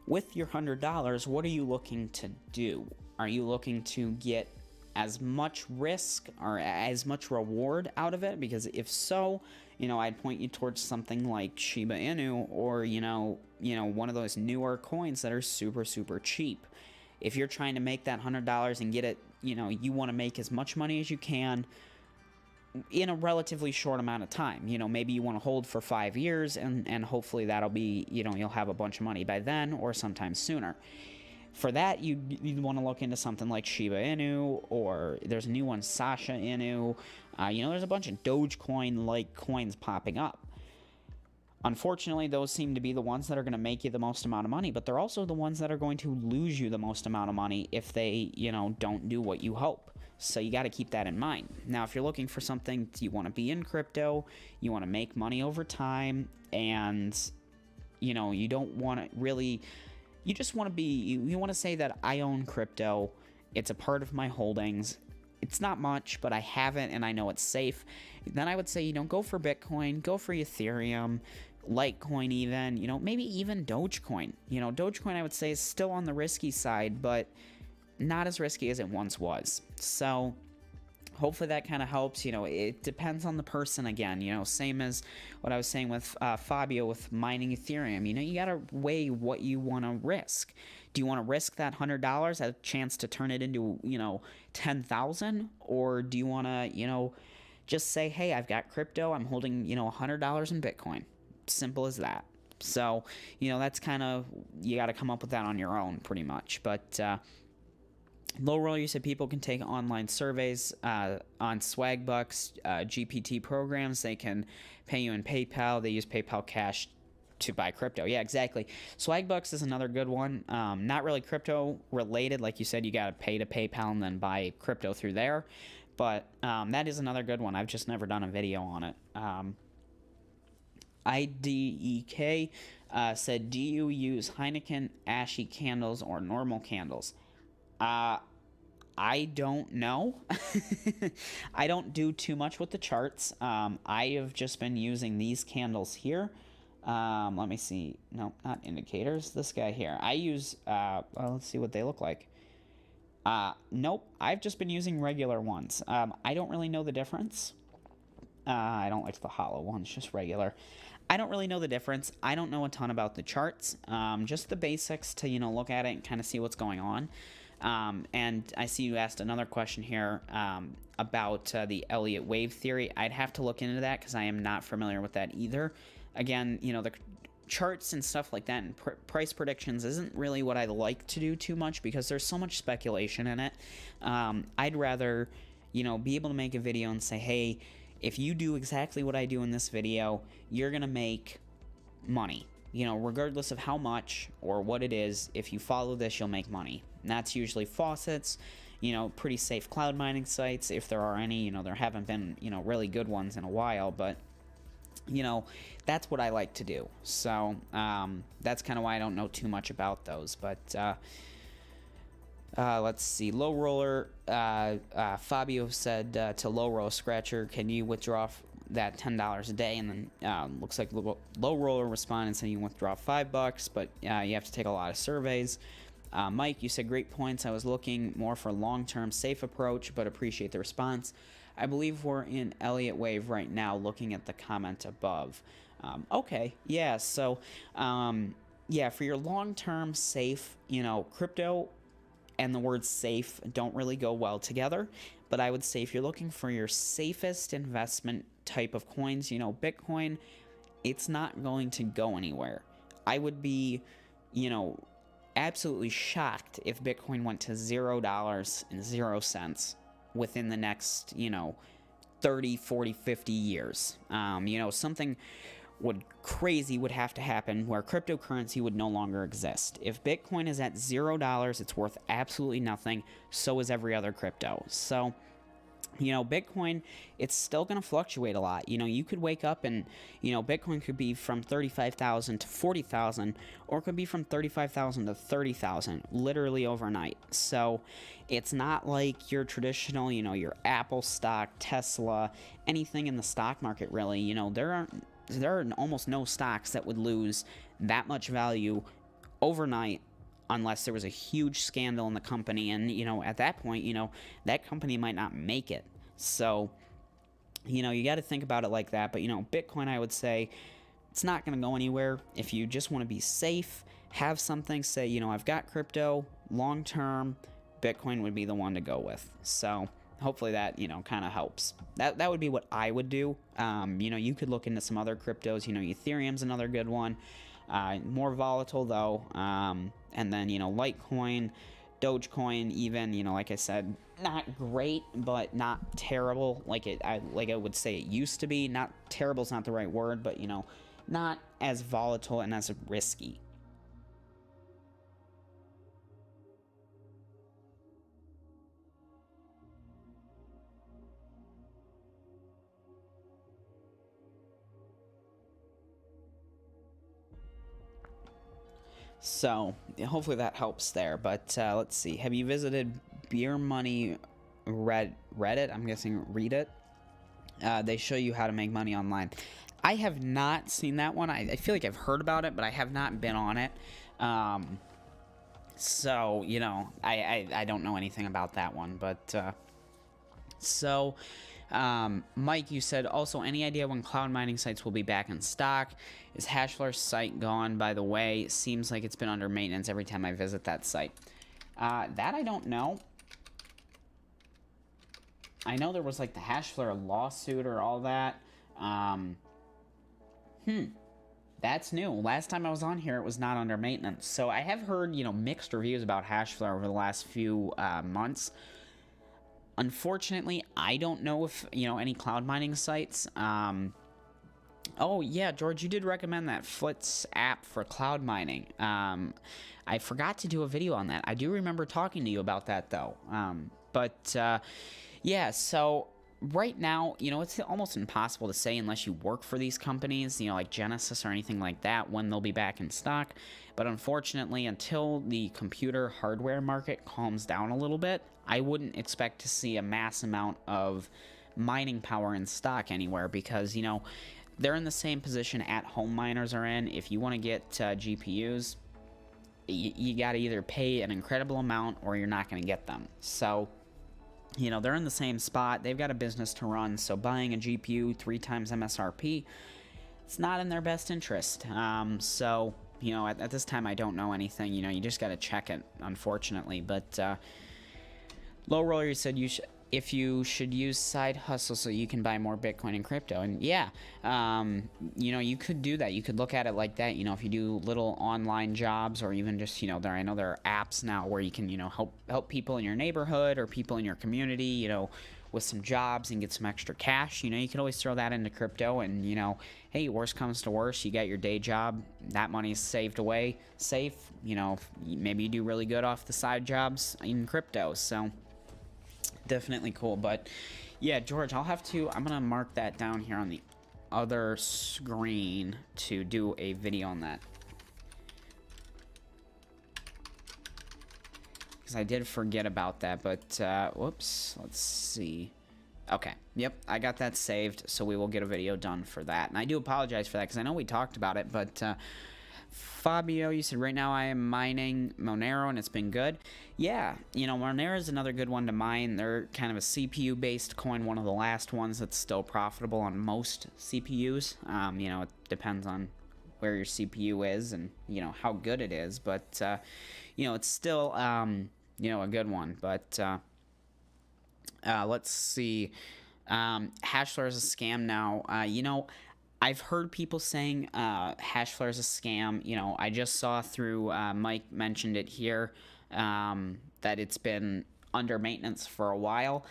[SPEAKER 1] With your $100, what are you looking to do? Are you looking to get as much risk or as much reward out of it? Because if so, I'd point you towards something like Shiba Inu, or one of those newer coins that are super, super cheap. If you're trying to make that $100 and get it, you want to make as much money as you can in a relatively short amount of time. Maybe you want to hold for 5 years, and hopefully that'll be, you'll have a bunch of money by then or sometime sooner. For that, you'd want to look into something like Shiba Inu, or there's a new one, Sasha Inu. There's a bunch of Dogecoin-like coins popping up. Unfortunately, those seem to be the ones that are going to make you the most amount of money, but they're also the ones that are going to lose you the most amount of money if they, don't do what you hope. So you got to keep that in mind. Now, if you're looking for something, you want to be in crypto, you want to make money over time, and, you don't want to really... You just want to be, you want to say that I own crypto, it's a part of my holdings, it's not much, but I have it and I know it's safe. Then I would say, go for Bitcoin, go for Ethereum, Litecoin even, maybe even Dogecoin. Dogecoin I would say is still on the risky side, but not as risky as it once was. So hopefully that kind of helps. It depends on the person again, same as what I was saying with Fabio with mining Ethereum. You got to weigh what you want to risk. Do you want to risk that $100, a chance to turn it into, 10,000? Or do you want to, just say, hey, I've got crypto, I'm holding, $100 in Bitcoin. Simple as that. So, that's kind of, you got to come up with that on your own pretty much. But, Low roll, you said people can take online surveys on Swagbucks, GPT programs. They can pay you in PayPal. They use PayPal Cash to buy crypto. Yeah, exactly. Swagbucks is another good one. Not really crypto related. Like you said, you got to pay to PayPal and then buy crypto through there. But that is another good one. I've just never done a video on it. IDEK said, do you use Heineken ashy candles or normal candles? I don't know. I don't do too much with the charts. I have just been using these candles here. Let me see. No, not indicators. This guy here. I use, well, let's see what they look like. Nope. I've just been using regular ones. I don't really know the difference. I don't like the hollow ones, just regular. I don't really know the difference. I don't know a ton about the charts. Just the basics to, look at it and kind of see what's going on. And I see you asked another question here about the Elliott wave theory. I'd have to look into that because I am not familiar with that either. Again, the charts and stuff like that and price predictions isn't really what I like to do too much because there's so much speculation in it. I'd rather, be able to make a video and say, hey, if you do exactly what I do in this video, you're going to make money. Regardless of how much or what it is, if you follow this, you'll make money. And that's usually faucets, pretty safe cloud mining sites, if there are any. There haven't been, really good ones in a while, but, that's what I like to do. So, that's kind of why I don't know too much about those. But, let's see. Low roller, Fabio said to low roller scratcher, can you withdraw that $10 a day? And then looks like low roller responded saying you can withdraw $5, but you have to take a lot of surveys. Mike, you said great points. I was looking more for long-term safe approach, but appreciate the response. I believe we're in Elliott Wave right now, looking at the comment above. Okay, yeah. So, yeah, for your long-term safe, crypto and the word safe don't really go well together. But I would say if you're looking for your safest investment type of coins, Bitcoin, it's not going to go anywhere. I would be, absolutely shocked if Bitcoin went to $0.00 within the next, 30, 40, 50 years. Something crazy would have to happen where cryptocurrency would no longer exist. If Bitcoin is at $0, it's worth absolutely nothing. So is every other crypto. So, Bitcoin, it's still going to fluctuate a lot. You could wake up and, Bitcoin could be from 35,000 to 40,000, or it could be from 35,000 to 30,000, literally overnight. So it's not like your traditional, your Apple stock, Tesla, anything in the stock market, really. There are almost no stocks that would lose that much value overnight unless there was a huge scandal in the company. And, at that point, that company might not make it. So, you got to think about it like that. But, Bitcoin, I would say, it's not going to go anywhere. If you just want to be safe, have something, say, I've got crypto, long term, Bitcoin would be the one to go with. So, hopefully that, kind of helps. That would be what I would do. You could look into some other cryptos. Ethereum's another good one. More volatile, though. And then, Litecoin, Dogecoin, even, like I said, not great, but not terrible. Like I would say it used to be. Not terrible is not the right word, but, not as volatile and as risky. So, hopefully that helps there. But let's see. Have you visited Beer Money Reddit? I'm guessing Reddit. They show you how to make money online. I have not seen that one. I feel like I've heard about it, but I have not been on it. So, I don't know anything about that one. But, Mike, you said also any idea when cloud mining sites will be back in stock? Is Hashflar's site gone, by the way? Seems like it's been under maintenance every time I visit that site. That I don't know. I know there was like the Hashflar lawsuit or all that. That's new. Last time I was on here, it was not under maintenance. So I have heard, mixed reviews about Hashflar over the last few months. Unfortunately, I don't know if, any cloud mining sites. Oh, yeah, George, you did recommend that Flitz app for cloud mining. I forgot to do a video on that. I do remember talking to you about that, though. Yeah, so right now, it's almost impossible to say unless you work for these companies, like Genesis or anything like that, when they'll be back in stock. But unfortunately, until the computer hardware market calms down a little bit, I wouldn't expect to see a mass amount of mining power in stock anywhere because, they're in the same position at-home miners are in. If you want to get GPUs, you got to either pay an incredible amount or you're not going to get them. So, you know, they're in the same spot. They've got a business to run, so buying a GPU 3 times MSRP, it's not in their best interest. So, you know, at this time, I don't know anything. You know, you just got to check it, unfortunately. But Low Roller, you said if you should use side hustle so you can buy more Bitcoin and crypto. And yeah, you know, you could do that. You could look at it like that. You know, if you do little online jobs, or even just, you know, I know there are apps now where you can, you know, help people in your neighborhood or people in your community, you know, with some jobs and get some extra cash. You know, you can always throw that into crypto, and, you know, hey, worst comes to worst, you got your day job, that money's saved away, safe. You know, maybe you do really good off the side jobs in crypto. So definitely cool. But yeah, George, I'm gonna mark that down here on the other screen to do a video on that, because I did forget about that. But whoops, let's see. Okay, yep, I got that saved, so we will get a video done for that. And I do apologize for that, because I know we talked about it. But Fabio, you said right now I am mining Monero and it's been good. Yeah, you know, Monero is another good one to mine. They're kind of a CPU-based coin, one of the last ones that's still profitable on most CPUs. You know, it depends on where your CPU is and, you know, how good it is. But, you know, it's still, you know, a good one. But let's see. Hashflare is a scam now. You know, I've heard people saying Hashflare is a scam. You know, I just saw through Mike mentioned it here that it's been under maintenance for a while.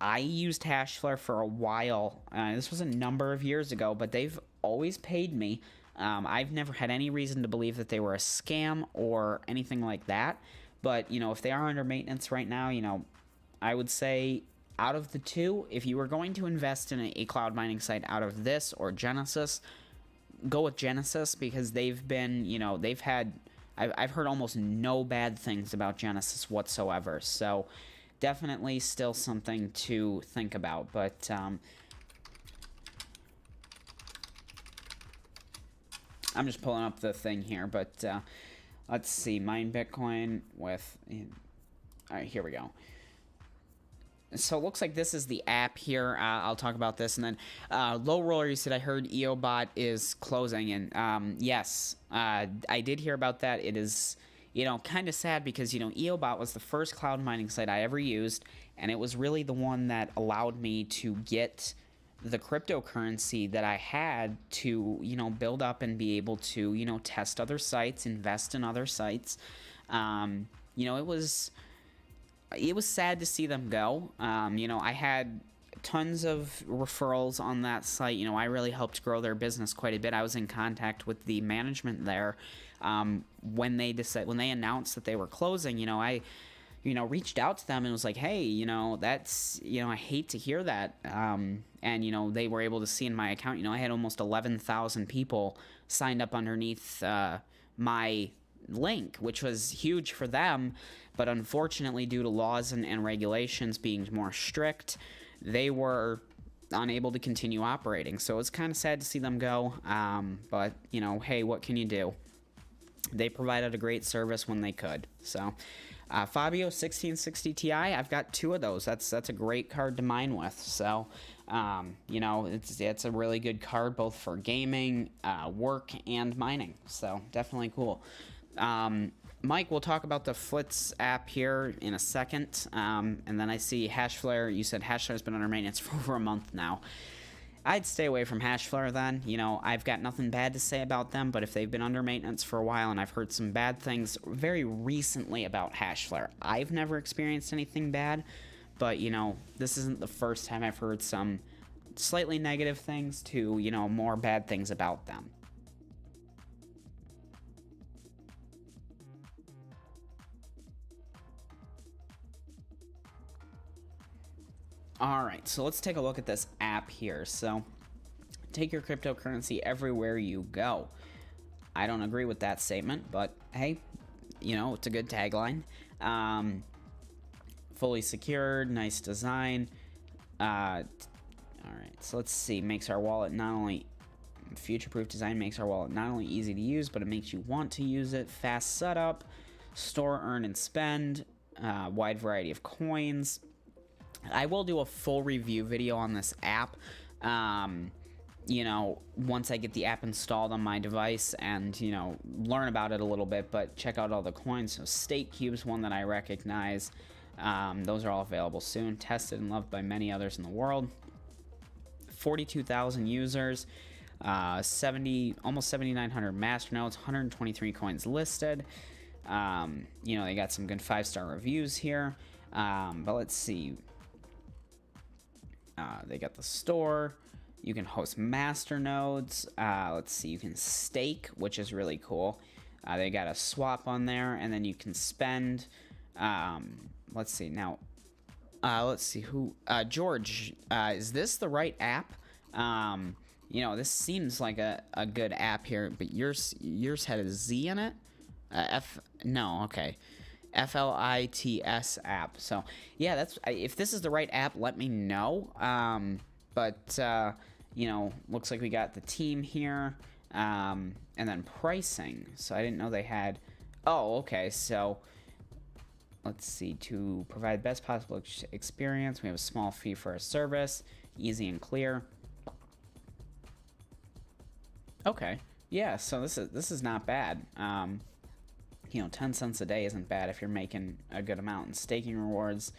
[SPEAKER 1] I used Hashflare for a while. This was a number of years ago, but they've always paid me. I've never had any reason to believe that they were a scam or anything like that. But, you know, if they are under maintenance right now, you know, I would say out of the two, if you were going to invest in a cloud mining site out of this or Genesis, go with Genesis, because they've been, you know, I've heard almost no bad things about Genesis whatsoever. So definitely still something to think about. But I'm just pulling up the thing here. But let's see, mine Bitcoin with, all right, here we go. So it looks like this is the app here. I'll talk about this. And then Low Roller, you said, I heard EOBot is closing. And yes, I did hear about that. It is, you know, kind of sad, because, you know, EOBot was the first cloud mining site I ever used. And it was really the one that allowed me to get the cryptocurrency that I had to, you know, build up and be able to, you know, test other sites, invest in other sites. You know, it was sad to see them go. You know, I had tons of referrals on that site. You know, I really helped grow their business quite a bit. I was in contact with the management there when they announced that they were closing. You know, I reached out to them and was like, hey, you know, that's, you know, I hate to hear that. And, you know, they were able to see in my account, you know, I had almost 11,000 people signed up underneath my link, which was huge for them. But unfortunately, due to laws and regulations being more strict, they were unable to continue operating. So it's kind of sad to see them go. But, you know, hey, what can you do? They provided a great service when they could. So Fabio 1660 Ti, I've got 2 of those. That's a great card to mine with. So, you know, it's a really good card both for gaming, work, and mining. So definitely cool. Mike, we'll talk about the Flitz app here in a second. And then I see Hashflare. You said Hashflare's been under maintenance for over a month now. I'd stay away from Hashflare then. You know, I've got nothing bad to say about them, but if they've been under maintenance for a while, and I've heard some bad things very recently about Hashflare. I've never experienced anything bad, but, you know, this isn't the first time I've heard some slightly negative things to, you know, more bad things about them. Alright, so let's take a look at this app here. So, take your cryptocurrency everywhere you go. I don't agree with that statement, but hey, you know, it's a good tagline. Fully secured, nice design. Alright, so let's see. Makes our wallet not only Future-proof design makes our wallet not only easy to use, but it makes you want to use it. Fast setup, store, earn, and spend, wide variety of coins. I will do a full review video on this app, you know, once I get the app installed on my device and, you know, learn about it a little bit, but check out all the coins. So State Cube's one that I recognize. Those are all available soon. Tested and loved by many others in the world. 42,000 users, almost 7,900 masternodes, 123 coins listed. You know, they got some good 5-star reviews here. But let's see. They got the store. You can host masternodes. Let's see. You can stake, which is really cool. They got a swap on there, and then you can spend. Let's see now. Let's see who. George, is this the right app? You know, this seems like a good app here, but yours had a Z in it. Okay. FLITS app. So yeah, that's if this is the right app, let me know. You know, looks like we got the team here, and then pricing. So I didn't know they had. Oh, okay. So let's see. To provide best possible experience, we have a small fee for our service. Easy and clear. Okay. Yeah. So this is not bad. You know, 10 cents a day isn't bad if you're making a good amount. And staking rewards,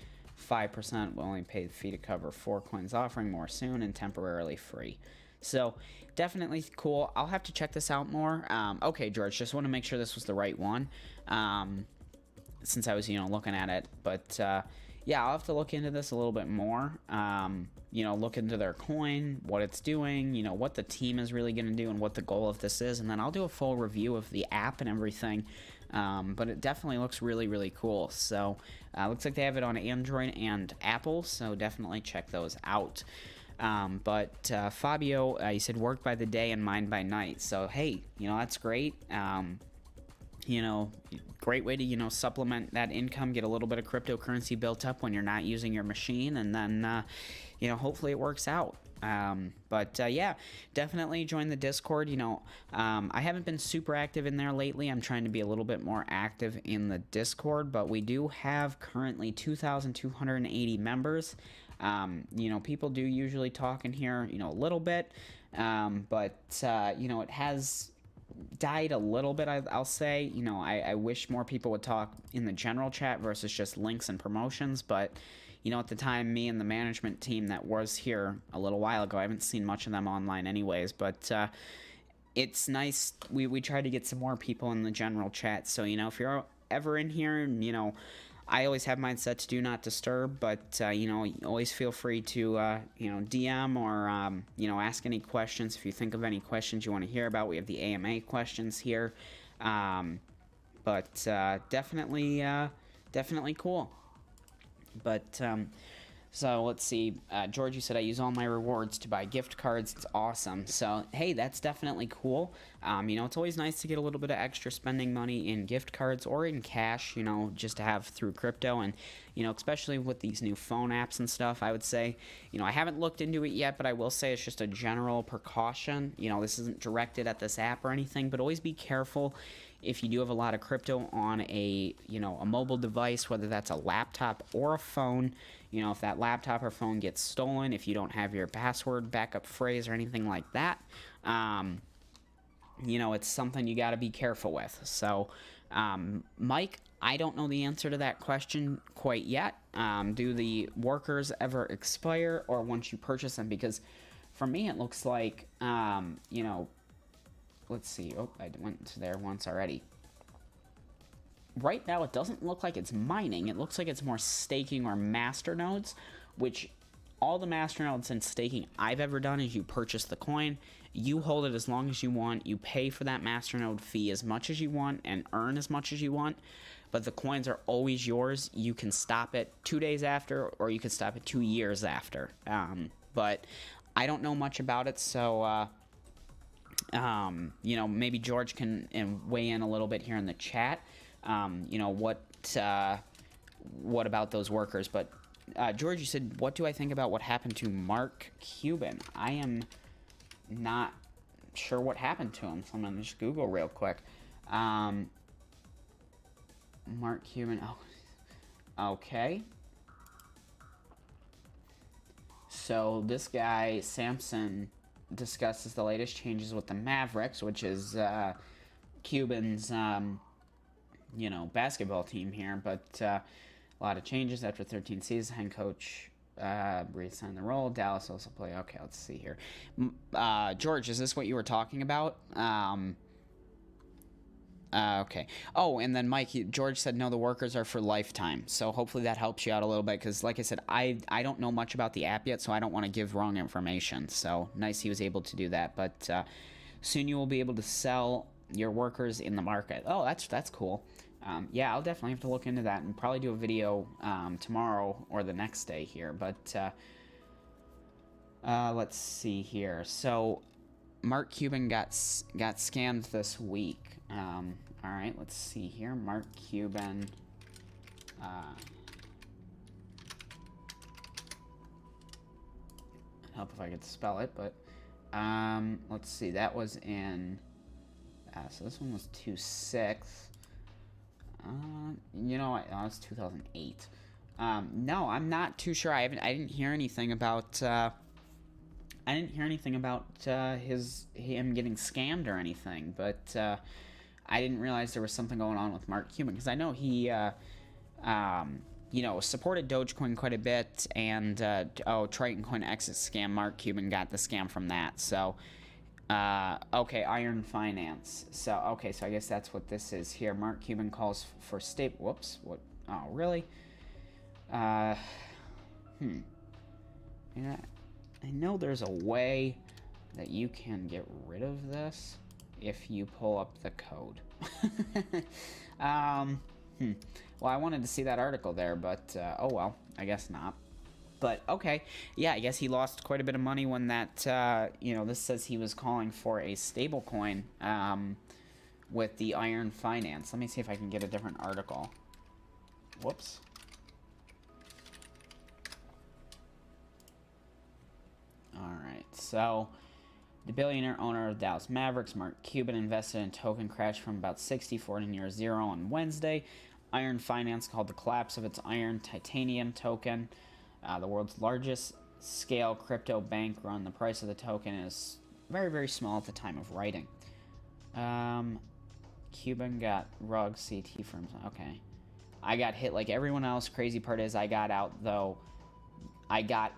[SPEAKER 1] 5% will only pay the fee to cover 4 coins, offering more soon and temporarily free. So definitely cool. I'll have to check this out more. Okay, George, just want to make sure this was the right one, since I was, you know, looking at it. But yeah, I'll have to look into this a little bit more. You know, look into their coin, what it's doing, you know, what the team is really going to do and what the goal of this is. And then I'll do a full review of the app and everything. But it definitely looks really, really cool. So looks like they have it on Android and Apple, so definitely check those out. Fabio, he said work by the day and mind by night. So, hey, you know, that's great. You know, great way to, you know, supplement that income, get a little bit of cryptocurrency built up when you're not using your machine, and then, you know, hopefully it works out. Yeah, definitely join the Discord. You know, I haven't been super active in there lately. I'm trying to be a little bit more active in the Discord, but we do have currently 2,280 members. You know, people do usually talk in here, you know, a little bit, you know, it has died a little bit, I'll say. You know, I wish more people would talk in the general chat versus just links and promotions, but you know, at the time, me and the management team that was here a little while ago, I haven't seen much of them online anyways, but it's nice. We try to get some more people in the general chat, so, you know, if you're ever in here, you know, I always have mine set to do not disturb, but, you know, always feel free to, you know, DM or, you know, ask any questions. If you think of any questions you want to hear about, we have the AMA questions here, definitely cool. But, so let's see, George, you said I use all my rewards to buy gift cards. It's awesome. So, hey, that's definitely cool. You know, it's always nice to get a little bit of extra spending money in gift cards or in cash, you know, just to have through crypto. And, you know, especially with these new phone apps and stuff, I would say, you know, I haven't looked into it yet, but I will say it's just a general precaution. You know, this isn't directed at this app or anything, but always be careful if you do have a lot of crypto on a, you know, a mobile device, whether that's a laptop or a phone. You know, if that laptop or phone gets stolen, if you don't have your password, backup phrase, or anything like that, you know, it's something you got to be careful with. So, Mike, I don't know the answer to that question quite yet. Do the workers ever expire, or once you purchase them? Because for me, it looks like, you know, let's see. Oh, I went to there once already. Right now, it doesn't look like it's mining. It looks like it's more staking or master nodes, which all the master nodes and staking I've ever done is you purchase the coin, you hold it as long as you want, you pay for that master node fee as much as you want and earn as much as you want, but the coins are always yours. You can stop it 2 days after, or you can stop it 2 years after. But I don't know much about it, so you know, maybe George can weigh in a little bit here in the chat. You know, what about those workers? But George, you said, what do I think about what happened to Mark Cuban? I am not sure what happened to him, so I'm gonna just Google real quick. Mark Cuban. Oh, okay. So this guy Sampson discusses the latest changes with the Mavericks, which is Cuban's basketball team here, but a lot of changes after 13 seasons. Head coach re-signed the role. Dallas also play. Okay, let's see here. George, is this what you were talking about? Okay. Oh, and then Mike, George said no, the workers are for lifetime. So hopefully that helps you out a little bit, because like I said, I don't know much about the app yet, so I don't want to give wrong information. So nice he was able to do that. But soon you will be able to sell your workers in the market. Oh, that's cool. Yeah, I'll definitely have to look into that and probably do a video tomorrow or the next day here. But let's see here. So Mark Cuban got scammed this week. All right, let's see here. Mark Cuban. Help if I could spell it, but let's see. That was in. So this one was 2/6. You know what? That was 2008. No, I'm not too sure. I didn't hear anything about. I didn't hear anything about him getting scammed or anything, but I didn't realize there was something going on with Mark Cuban, because I know he, supported Dogecoin quite a bit, and Triton Coin exit scam. Mark Cuban got the scam from that. So, okay, Iron Finance. So okay, so I guess that's what this is here. Mark Cuban calls for state. Whoops. What? Oh, really? Yeah. I know there's a way that you can get rid of this if you pull up the code. Well, I wanted to see that article there, but oh well, I guess not. But okay, yeah, I guess he lost quite a bit of money when that, this says he was calling for a stable coin with the Iron Finance. Let me see if I can get a different article. Whoops. Alright, so the billionaire owner of Dallas Mavericks, Mark Cuban, invested in token crash from about 64 to near zero on Wednesday. Iron Finance called the collapse of its Iron Titanium token the world's largest scale crypto bank run. The price of the token is very, very small at the time of writing. Cuban got rug CT firms. Okay. I got hit like everyone else. Crazy part is I got out, though. I got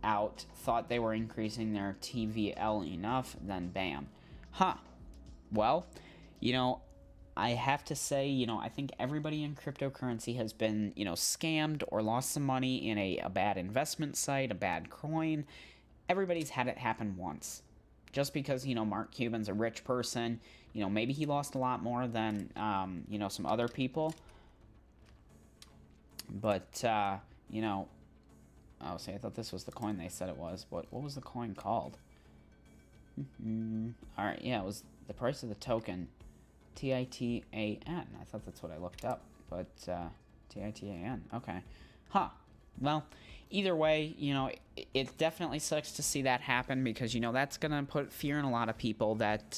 [SPEAKER 1] out, thought they were increasing their TVL enough, then bam. Huh. Well, I have to say, I think everybody in cryptocurrency has been, scammed or lost some money in a bad investment site, a bad coin. Everybody's had it happen once. Just because, Mark Cuban's a rich person, maybe he lost a lot more than, some other people. But, oh, see, I thought this was the coin they said it was. What was the coin called? Alright, yeah, it was the price of the token. Titan. I thought that's what I looked up, but Titan. Okay. Huh. Well, either way, it definitely sucks to see that happen, because, that's going to put fear in a lot of people that,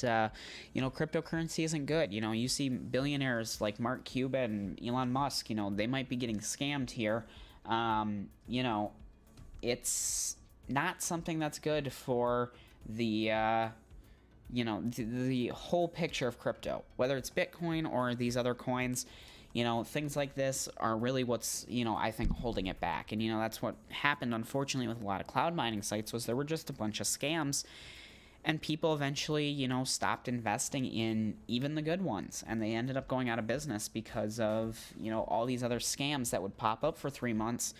[SPEAKER 1] cryptocurrency isn't good. You see billionaires like Mark Cuban and Elon Musk, they might be getting scammed here. It's not something that's good for the, the whole picture of crypto, whether it's Bitcoin or these other coins. Things like this are really what's, I think holding it back. And, that's what happened, unfortunately, with a lot of cloud mining sites, was there were just a bunch of scams, and people eventually, stopped investing in even the good ones, and they ended up going out of business because of, all these other scams that would pop up for 3 months,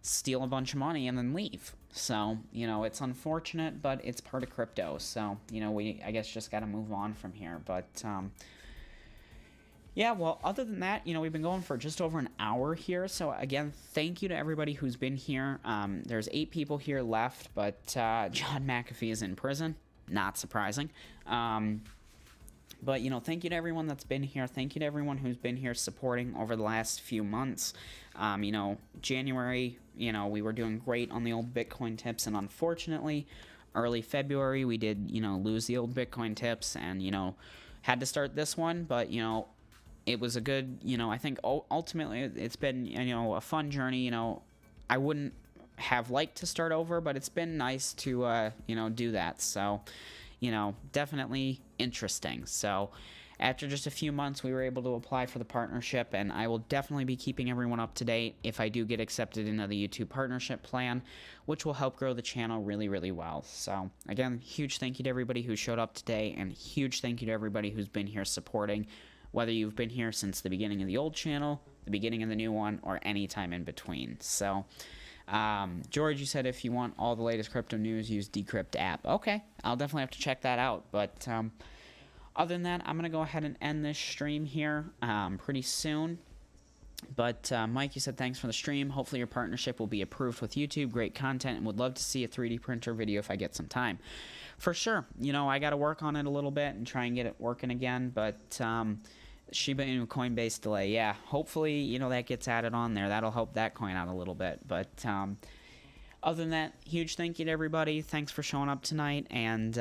[SPEAKER 1] steal a bunch of money, and then leave. So, it's unfortunate, but it's part of crypto. So, we, I guess, just got to move on from here. But, yeah, well, other than that, we've been going for just over an hour here. So, again, thank you to everybody who's been here. There's 8 people here left, but John McAfee is in prison. Not surprising. But, thank you to everyone that's been here. Thank you to everyone who's been here supporting over the last few months. January, we were doing great on the old Bitcoin tips, and unfortunately, early February, we did, lose the old Bitcoin tips and, had to start this one, but, it was a good, I think ultimately it's been, a fun journey. I wouldn't have liked to start over, but it's been nice to, do that. So, definitely interesting. So, after just a few months, we were able to apply for the partnership, and I will definitely be keeping everyone up to date if I do get accepted into the YouTube partnership plan, which will help grow the channel really, really well. So, again, huge thank you to everybody who showed up today, and huge thank you to everybody who's been here supporting, whether you've been here since the beginning of the old channel, the beginning of the new one, or any time in between. So, George, you said if you want all the latest crypto news, use Decrypt app. Okay, I'll definitely have to check that out. But other than that, I'm going to go ahead and end this stream here pretty soon. But Mike, you said thanks for the stream. Hopefully your partnership will be approved with YouTube. Great content, and would love to see a 3D printer video if I get some time. For sure. I got to work on it a little bit and try and get it working again. But Shiba Inu Coinbase delay, yeah. Hopefully, that gets added on there. That'll help that coin out a little bit. But other than that, huge thank you to everybody. Thanks for showing up tonight, and